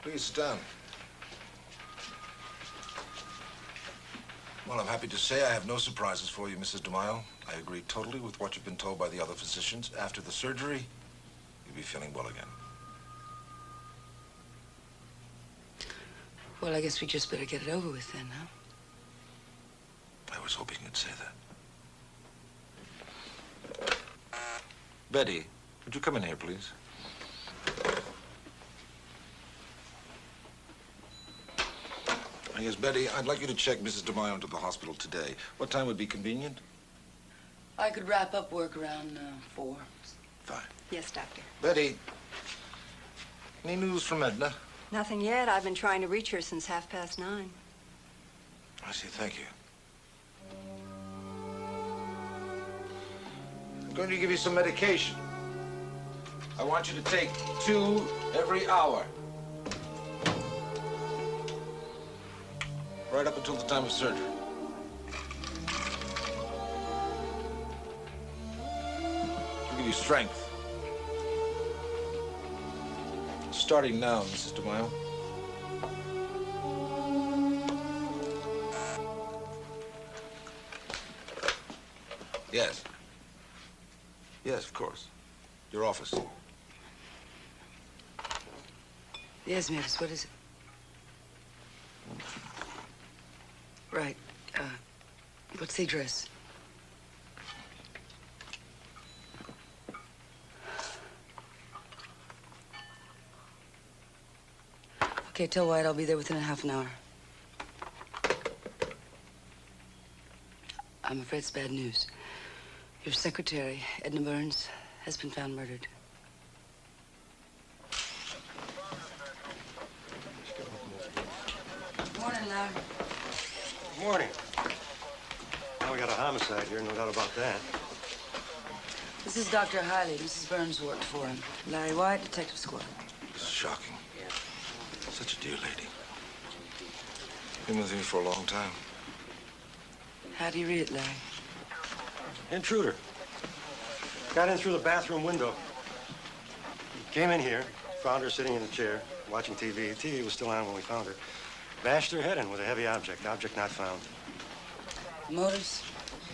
Please sit down. Well, I'm happy to say I have no surprises for you, Mrs. DeMaio. I agree totally with what you've been told by the other physicians. After the surgery, you'll be feeling well again. Well, I guess we just better get it over with then, huh? I was hoping you'd say that. Betty, would you come in here, please? Yes, Betty, I'd like you to check Mrs. DeMaio into the hospital today. What time would be convenient? I could wrap up work around 4. Fine. Yes, Doctor. Betty, any news from Edna? Nothing yet. I've been trying to reach her since 9:30. I see, thank you. I'm going to give you some medication. I want you to take 2 every hour. Right up until the time of surgery. To give you strength. Starting now, Mrs. DeMaio. Yes. Yes, of course. Your office. Yes, miss. What is it? Right. What's the address? Okay, tell White I'll be there within a half an hour. I'm afraid it's bad news. Your secretary, Edna Burns, has been found murdered. Morning, Larry. Morning. Now we got a homicide here, no doubt about that. This is Dr. Hiley. Mrs. Burns worked for him. Larry White, Detective Squad. This is shocking. Such a dear lady. Been with me for a long time. How do you read it, Larry? Intruder. Got in through the bathroom window. Came in here, found her sitting in a chair, watching TV. The TV was still on when we found her. Bashed her head in with a heavy object. Object not found. Motives?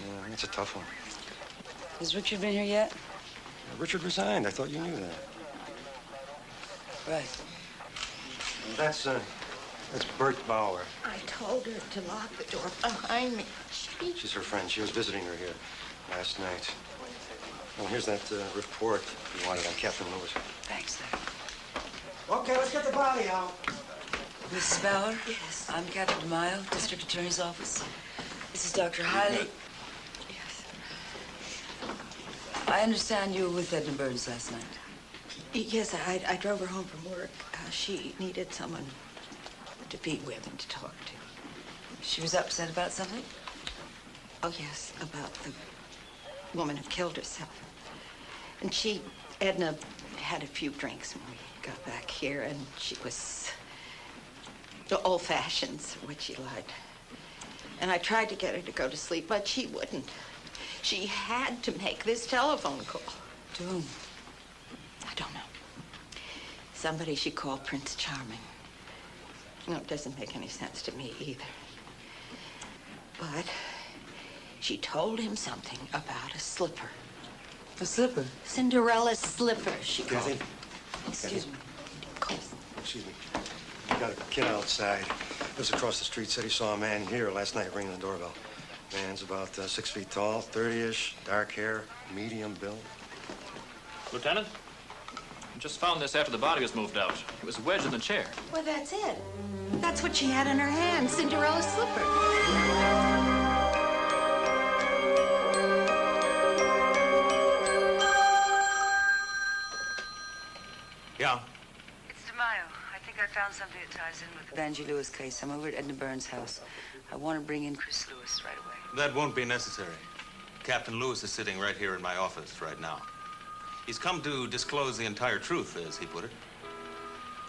Yeah, that's a tough one. Has Richard been here yet? Richard resigned. I thought you knew that. Right. That's Bert Bauer. I told her to lock the door behind me. She's her friend. She was visiting her here last night. Well, here's that report you wanted on Captain Lewis. Thanks, Larry. Okay, let's get the body out. Mrs. Bauer? Yes. I'm Catherine DeMaio, District Attorney's Office. This is Dr. Hiley. Yes. I understand you were with Edna Burns last night. Yes, I drove her home from work. She needed someone to be with and to talk to. She was upset about something? Oh, yes, about the woman who killed herself. And Edna had a few drinks when we got back here, and she was the old-fashions, what she liked. And I tried to get her to go to sleep, but she wouldn't. She had to make this telephone call. To whom? I don't know. Somebody she called Prince Charming. No, it doesn't make any sense to me either. But she told him something about a slipper. A slipper? Cinderella's slipper, she called Kathy? it. Excuse me. Excuse me. I got a kid outside. Lives across the street. Said he saw a man here last night ringing the doorbell. Man's about 6 feet tall, 30-ish, dark hair, medium build. Lieutenant? Just found this after the body was moved out. It was wedged in the chair. Well, that's it. That's what she had in her hand, Cinderella's slipper. Yeah. It's DeMaio. I think I found something that ties in with the Vanjie Lewis case. I'm over at Edna Burns' house. I want to bring in Chris Lewis right away. That won't be necessary. Captain Lewis is sitting right here in my office right now. He's come to disclose the entire truth, as he put it.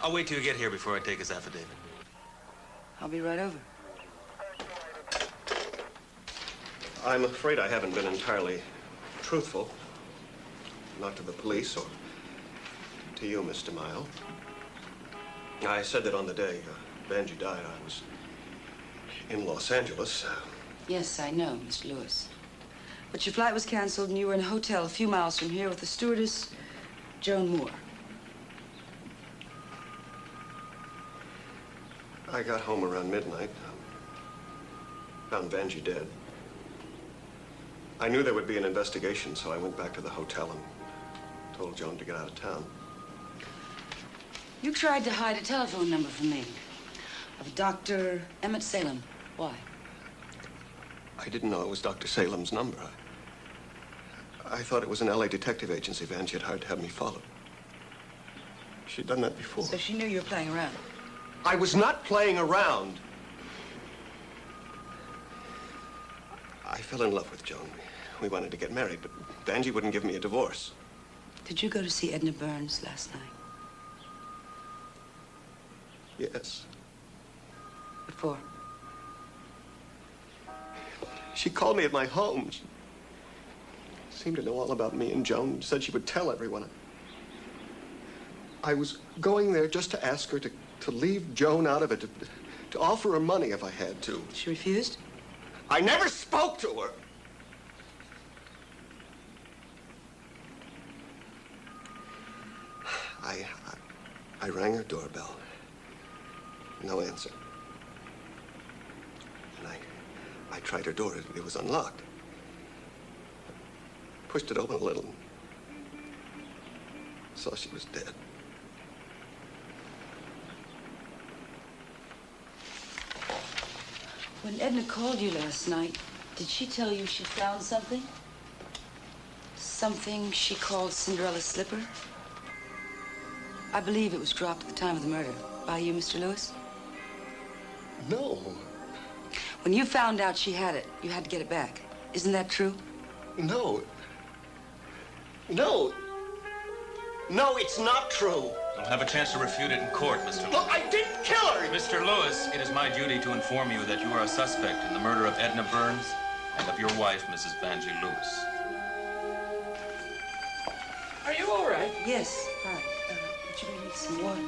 I'll wait till you get here before I take his affidavit. I'll be right over. I'm afraid I haven't been entirely truthful. Not to the police or to you, Miss DeMaio. I said that on the day Vanjie died, I was in Los Angeles. Yes, I know, Mr. Lewis. But your flight was canceled and you were in a hotel a few miles from here with the stewardess, Joan Moore. I got home around midnight. Found Vanjie dead. I knew there would be an investigation, so I went back to the hotel and told Joan to get out of town. You tried to hide a telephone number from me of Dr. Emmett Salem. Why? I didn't know it was Dr. Salem's number. I thought it was an LA detective agency Vanjie had hired to have me followed. She'd done that before. So she knew you were playing around. I was not playing around. I fell in love with Joan. We wanted to get married, but Vanjie wouldn't give me a divorce. Did you go to see Edna Burns last night? Yes. What for? She called me at my home. She seemed to know all about me and Joan. Said she would tell everyone. I was going there just to ask her to leave Joan out of it, to offer her money if I had to. She refused? I never spoke to her. I rang her doorbell. No answer. And I tried her door. It was unlocked. Pushed it open a little. Saw she was dead. When Edna called you last night, did she tell you she found something? Something she called Cinderella's slipper? I believe it was dropped at the time of the murder. By you, Mr. Lewis? No. When you found out she had it, you had to get it back. Isn't that true? No. No. No, it's not true. You'll have a chance to refute it in court, Mr. Lewis. Look, I didn't kill her! Mr. Lewis, it is my duty to inform you that you are a suspect in the murder of Edna Burns and of your wife, Mrs. Vanjie Lewis. Are you all right? Yes. Hi. Would you bring me some water?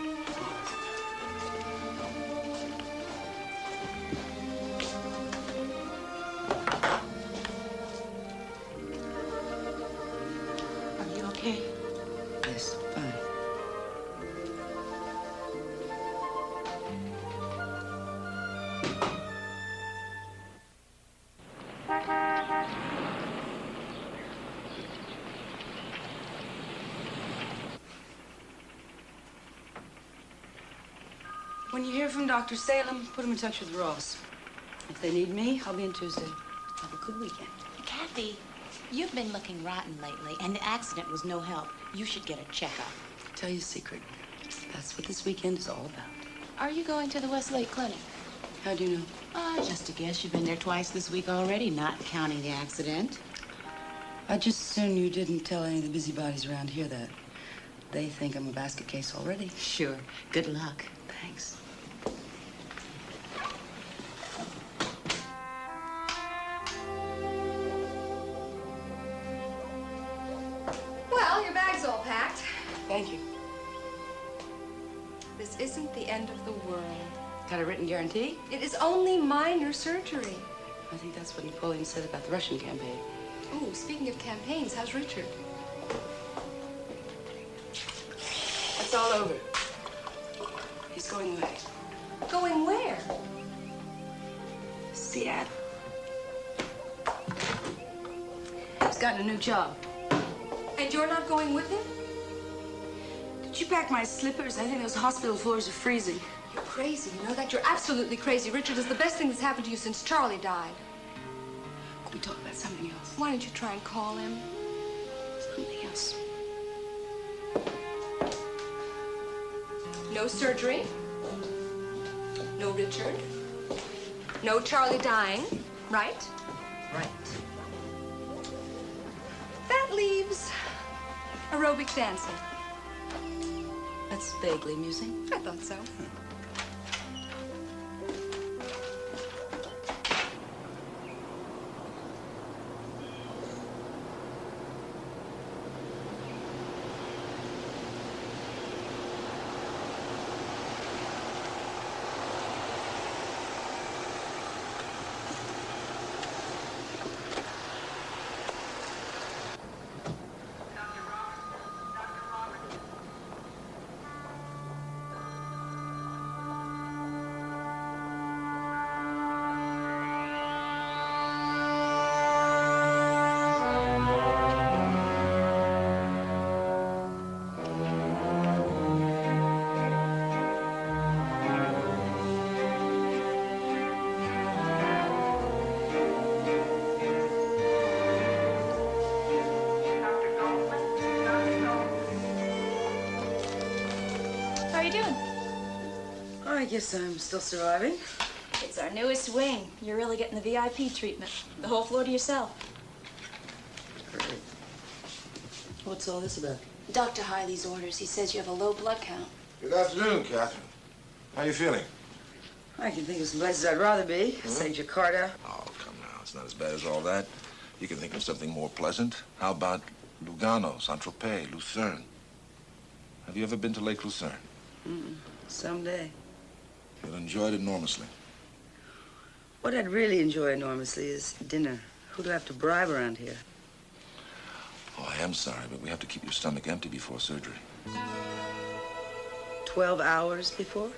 Are you okay? Yes, fine. When you hear from Dr. Salem, put him in touch with Ross. If they need me, I'll be in Tuesday. Have a good weekend. Kathy, you've been looking rotten lately, and the accident was no help. You should get a checkup. Tell you a secret. That's what this weekend is all about. Are you going to the Westlake Clinic? How do you know? Just a guess. You've been there twice this week already, not counting the accident. I'd just as soon you didn't tell any of the busybodies around here that. They think I'm a basket case already. Sure. Good luck. Thanks. Well, your bag's all packed. Thank you. This isn't the end of the world. Got a written guarantee? It is only minor surgery. I think that's what Napoleon said about the Russian campaign. Ooh, speaking of campaigns, how's Richard? It's all over. He's going away. Going where? Seattle. He's gotten a new job. And you're not going with him? Did you pack my slippers? I think those hospital floors are freezing. You're crazy, you know that? You're absolutely crazy. Richard is the best thing that's happened to you since Charlie died. Can we talk about something else? Why don't you try and call him? Something else. No surgery. No Richard. No Charlie dying, right? Right. That leaves aerobic dancing. That's vaguely amusing. I thought so. How are you doing? I guess I'm still surviving. It's our newest wing. You're really getting the VIP treatment. The whole floor to yourself. Great. What's all this about? Dr. Hiley's orders. He says you have a low blood count. Good afternoon, Catherine. How you feeling? I can think of some places I'd rather be. Say Jakarta. Oh, come now. It's not as bad as all that. You can think of something more pleasant. How about Lugano, Saint-Tropez, Lucerne? Have you ever been to Lake Lucerne? Someday. You'll enjoy it enormously. What I'd really enjoy enormously is dinner. Who do I have to bribe around here? Oh, I am sorry, but we have to keep your stomach empty before surgery. 12 hours before?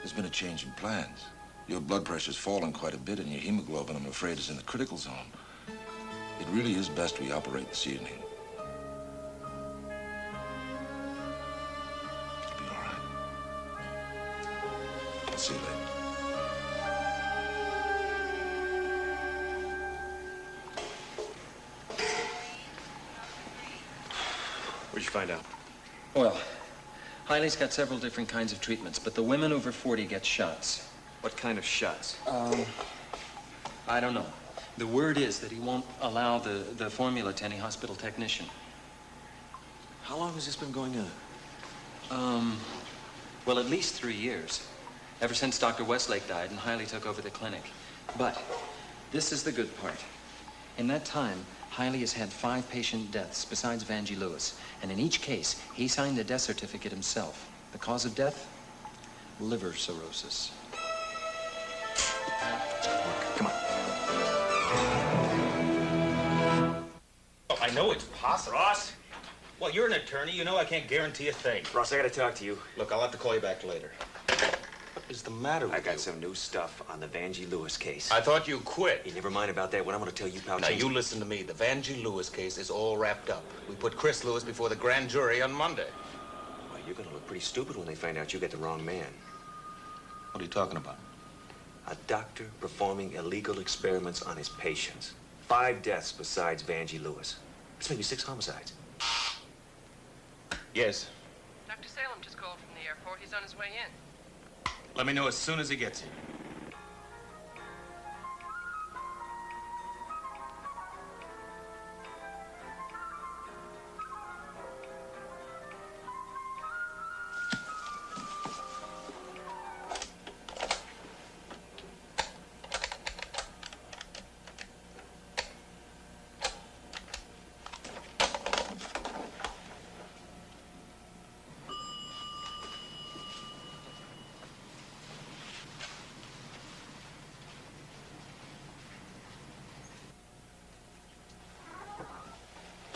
There's been a change in plans. Your blood pressure's fallen quite a bit, and your hemoglobin, I'm afraid, is in the critical zone. It really is best we operate this evening. It'll be all right. I'll see you later. What'd you find out? Well, Hiley's got several different kinds of treatments, but the women over 40 get shots. What kind of shots? I don't know. The word is that he won't allow the formula to any hospital technician. How long has this been going on? Well, at least 3 years. Ever since Dr. Westlake died and Hiley took over the clinic. But this is the good part. In that time, Hiley has had 5 patient deaths besides Vangie Lewis. And in each case, he signed the death certificate himself. The cause of death? Liver cirrhosis. Come on. Oh, I know it's possible. Ross? Well, you're an attorney. You know I can't guarantee a thing. Ross, I gotta talk to you. Look, I'll have to call you back later. What is the matter with you? I got some new stuff on the Vangie Lewis case. I thought you quit. Hey, never mind about that. What I'm gonna tell you, pal. Now, you listen to me. The Vangie Lewis case is all wrapped up. We put Chris Lewis before the grand jury on Monday. Well, you're gonna look pretty stupid when they find out you got the wrong man. What are you talking about? A doctor performing illegal experiments on his patients. 5 deaths besides Vangie Lewis. That's maybe 6 homicides. Yes. Dr. Salem just called from the airport. He's on his way in. Let me know as soon as he gets here.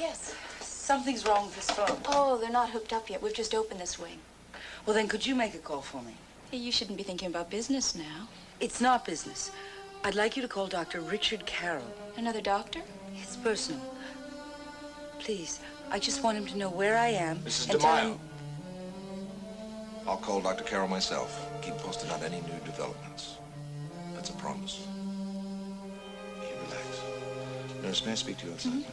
Yes. Something's wrong with this phone. Oh, they're not hooked up yet. We've just opened this wing. Well, then could you make a call for me? Hey, you shouldn't be thinking about business now. It's not business. I'd like you to call Dr. Richard Carroll. Another doctor? It's personal. Please, I just want him to know where I am. Mrs. and tell DeMaio. him... I'll call Dr. Carroll myself. Keep posted on any new developments. That's a promise. You relax. Nurse, may I speak to you outside?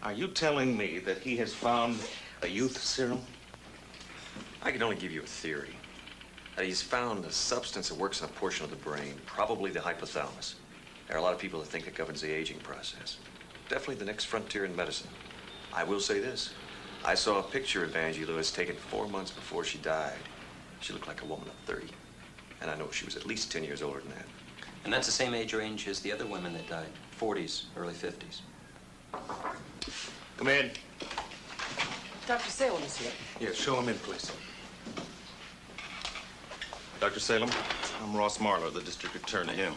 Are you telling me that he has found a youth serum? I can only give you a theory. He's found a substance that works on a portion of the brain, probably the hypothalamus. There are a lot of people that think it governs the aging process. Definitely the next frontier in medicine. I will say this. I saw a picture of Angie Lewis taken 4 months before she died. She looked like a woman of 30. And I know she was at least 10 years older than that. And that's the same age range as the other women that died. 40s, early 50s. Come in. Dr. Salem is here. Yes, show him in, please. Dr. Salem, I'm Ross Marlowe, the district attorney. How do you do?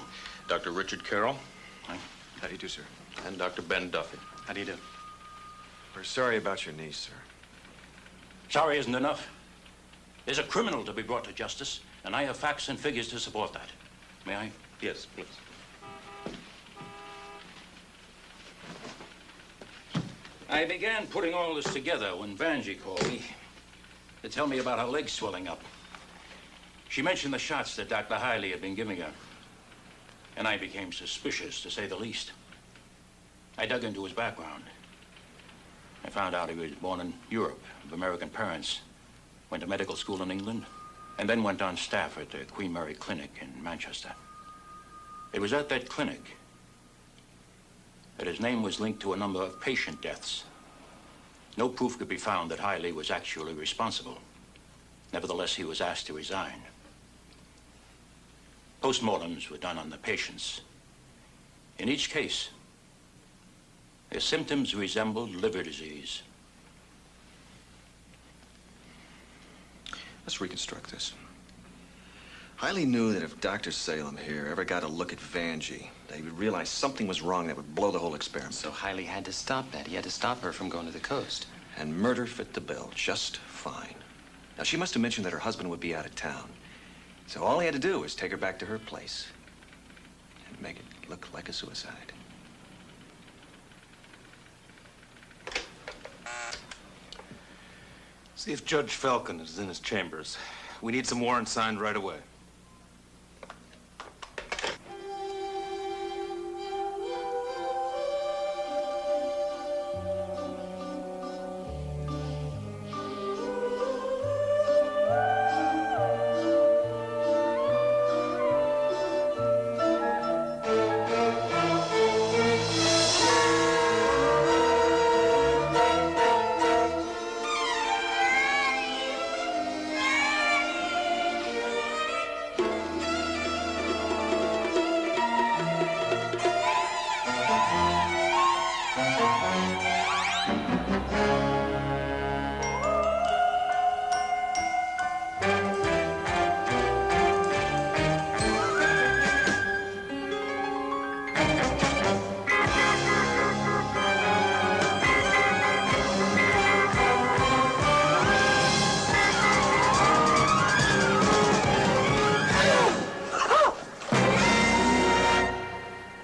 Dr. Richard Carroll. Hi. How do you do, sir? And Dr. Ben Duffy. How do you do? We're sorry about your niece, sir. Sorry isn't enough. There's a criminal to be brought to justice, and I have facts and figures to support that. May I? Yes, please. I began putting all this together when Vanjie called me to tell me about her legs swelling up. She mentioned the shots that Dr. Hiley had been giving her, and I became suspicious, to say the least. I dug into his background. I found out he was born in Europe, of American parents, went to medical school in England, and then went on staff at the Queen Mary Clinic in Manchester. It was at that clinic that his name was linked to a number of patient deaths. No proof could be found that Hiley was actually responsible. Nevertheless, he was asked to resign. Postmortems were done on the patients. In each case, their symptoms resembled liver disease. Let's reconstruct this. Hiley knew that if Dr. Salem here ever got a look at Vanjie, that he would realize something was wrong that would blow the whole experiment. So Hiley had to stop that. He had to stop her from going to the coast. And murder fit the bill just fine. Now, she must have mentioned that her husband would be out of town. So all he had to do was take her back to her place and make it look like a suicide. See if Judge Falcon is in his chambers. We need some warrants signed right away.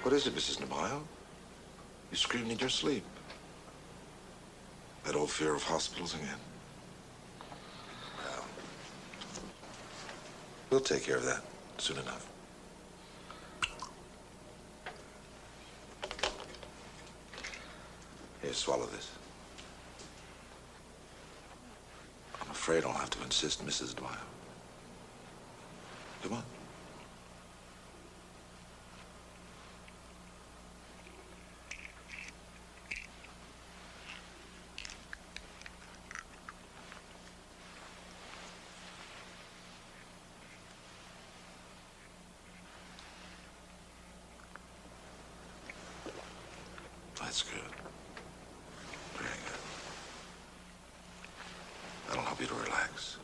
What is it, Mrs. DeMaio? You screamed in your sleep. That old fear of hospitals again. Well, we'll take care of that soon enough. Here, swallow this. I'm afraid I'll have to insist, Mrs. DeMaio. Come on. That's good. Very good. help you to relax.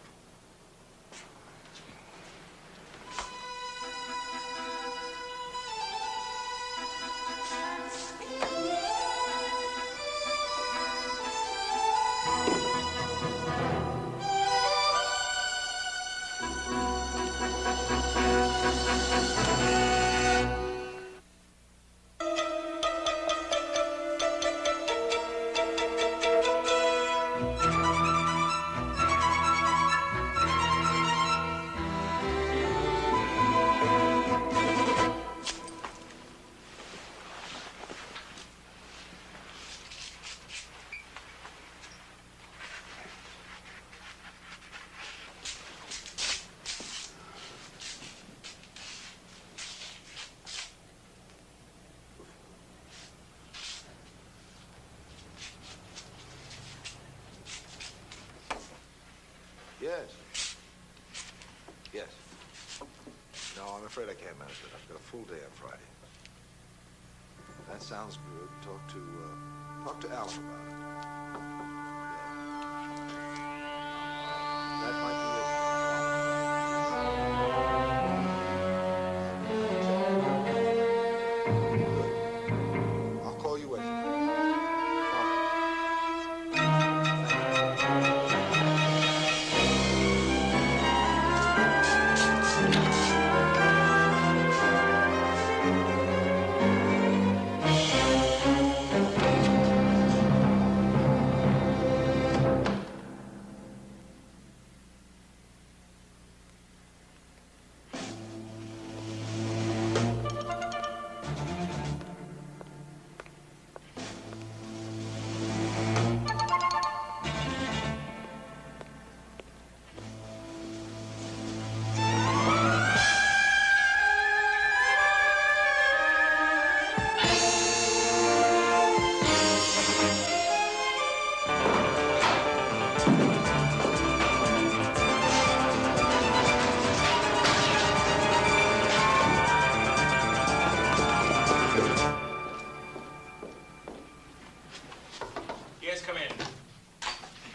Yes. Yes. No, I'm afraid I can't manage it. I've got a full day on Friday. That sounds good. Talk to Alan about it. That might be it. Good. I'll call you Wednesday. Yes, come in.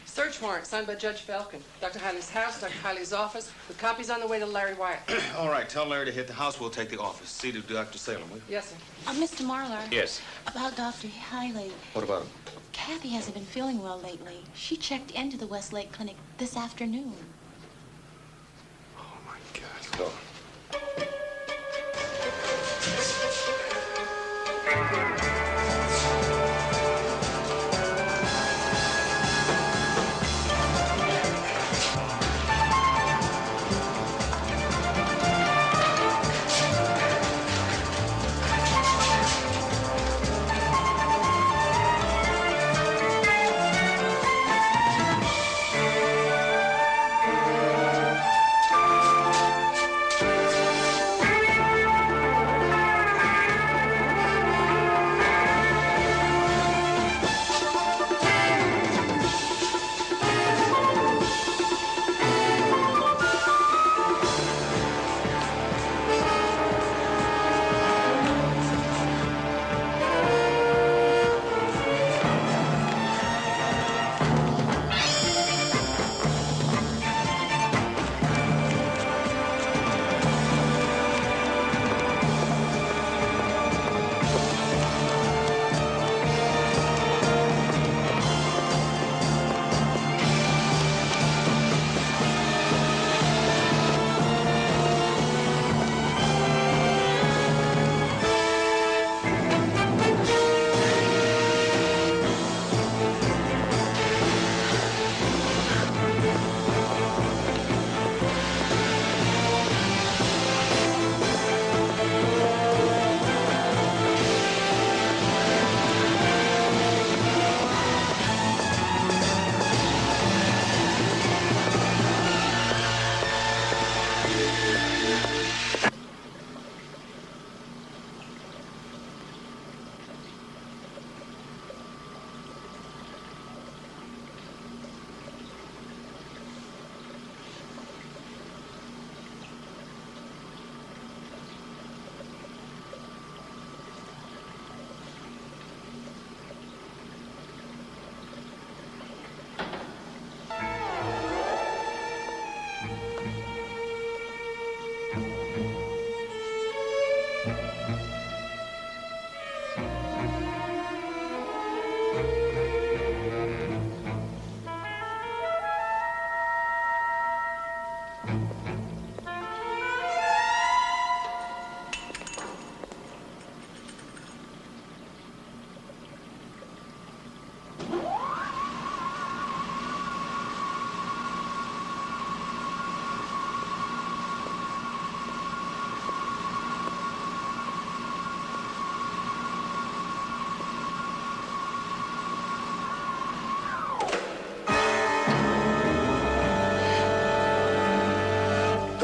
Search warrant signed by Judge Falcon. Dr. Hiley's house, Dr. Hiley's office, with copies on the way to Larry Wyatt. All right, tell Larry to hit the house. We'll take the office. See to Dr. Salem, will you? Yes, sir. Mr. Marlar. Yes. About Dr. Hiley. What about him? Kathy hasn't been feeling well lately. She checked into the Westlake Clinic this afternoon. Go.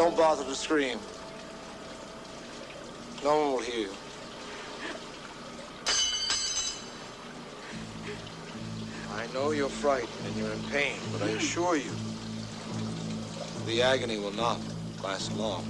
Don't bother to scream. No one will hear you. I know you're frightened and you're in pain, but I assure you, the agony will not last long.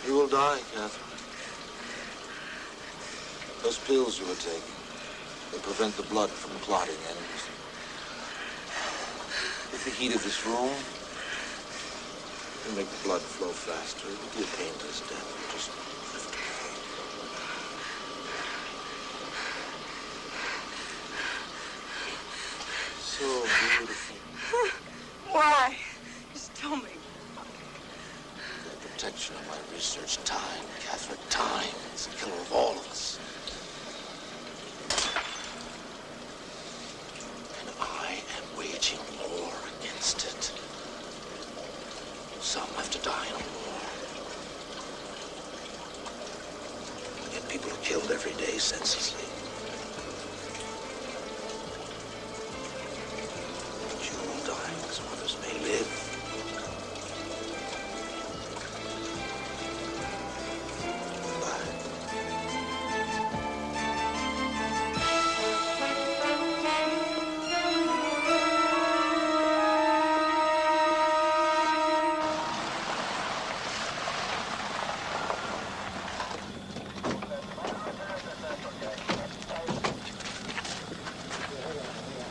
You will die, Catherine. Those pills you were taking, they prevent the blood from clotting, and with the heat of this room, they make the blood flow faster. It will be a painless death. You just drift away. So beautiful. Why? Just tell me. Protection of my research. Time, Catherine, time. It's the killer of all of us. And I am waging war against it. Some have to die in a war. Yet people are killed every day senselessly. But you will die so others may live.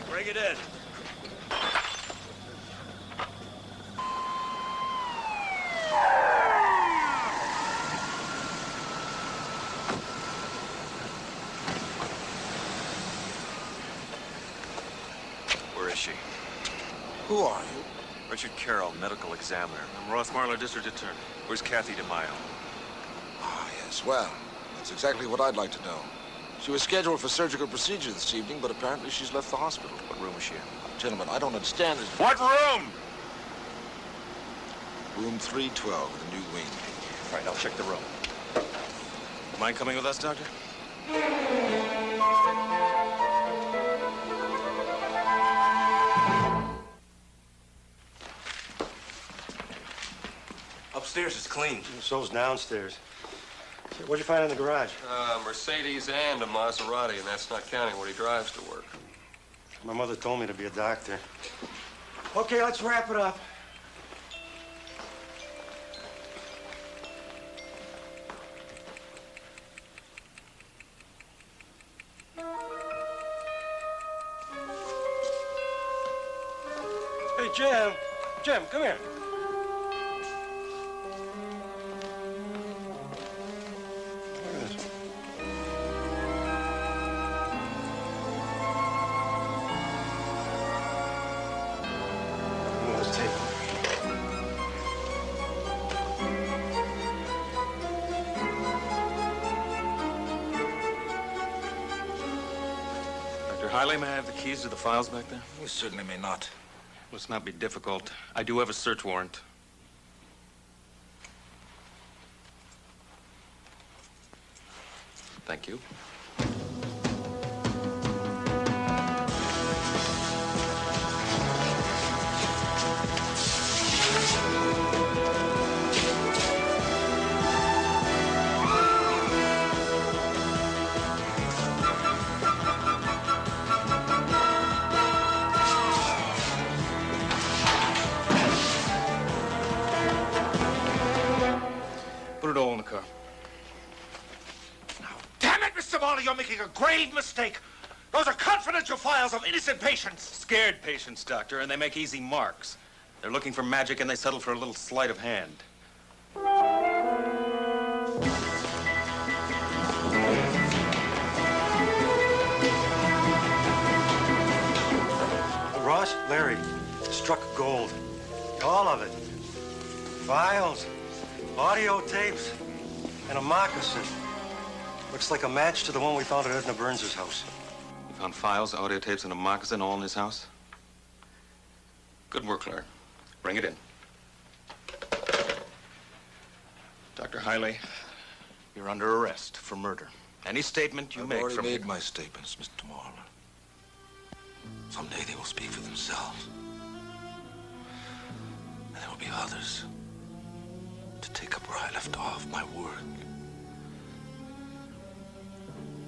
Bring it in. Where is she? Who are you? Richard Carroll, medical examiner. I'm Ross Marlowe, district attorney. Where's Kathy DeMaio? Ah, yes. Well, that's exactly what I'd like to know. She was scheduled for surgical procedure this evening, but apparently she's left the hospital. What room is she in? Gentlemen, I don't understand this. What room? Room 312, the new wing. All right, I'll check the room. Mind coming with us, Doctor? Upstairs is clean. So's downstairs. What'd you find in the garage? A Mercedes and a Maserati, and that's not counting what he drives to work. My mother told me to be a doctor. Okay, let's wrap it up. Hey, Jim. Jim, come here. Dr. Hiley, may I have the keys to the files back there? You certainly may not. Let's not be difficult. I do have a search warrant. Thank you. Put it all in the car. Damn it, Mr. Marley, you're making a grave mistake. Those are confidential files of innocent patients. Scared patients, Doctor, and they make easy marks. They're looking for magic, and they settle for a little sleight of hand. Ross, Larry, struck gold. All of it. Files, Audio tapes and a moccasin. Looks like a match to the one we found at Edna Burns' house. You found files, audio tapes, and a moccasin all in his house? Good work, Claire. Bring it in. Dr. Hiley, you're under arrest for murder. Any statement you make I've already from made my statements, Mr. Marler. Someday they will speak for themselves. And there will be others to take up where I left off, my work.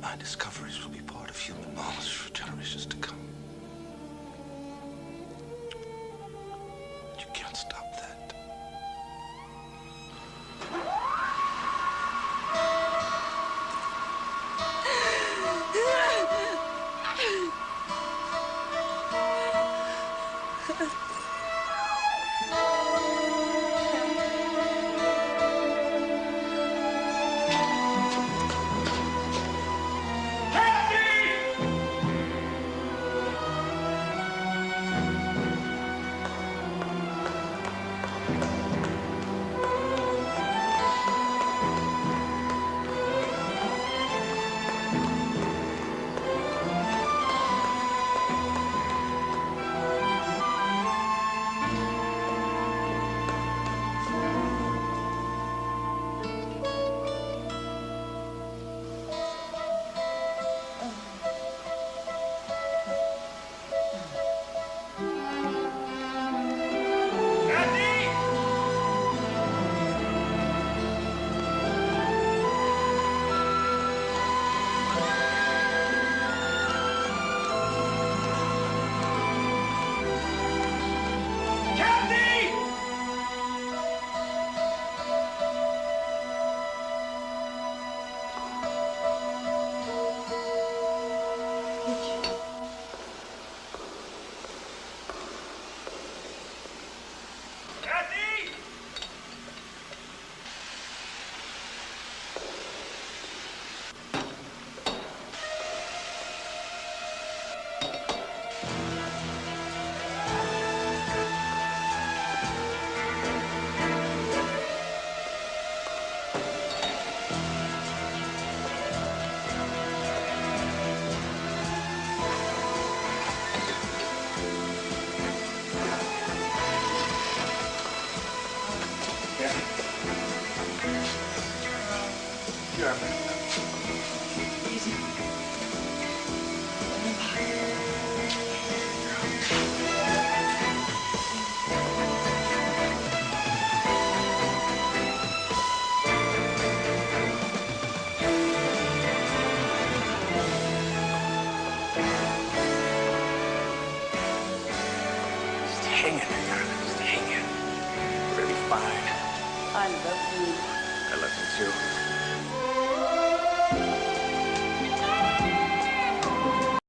My discoveries will be part of human knowledge for generations to come. You can't stop that. I love you. I love you too.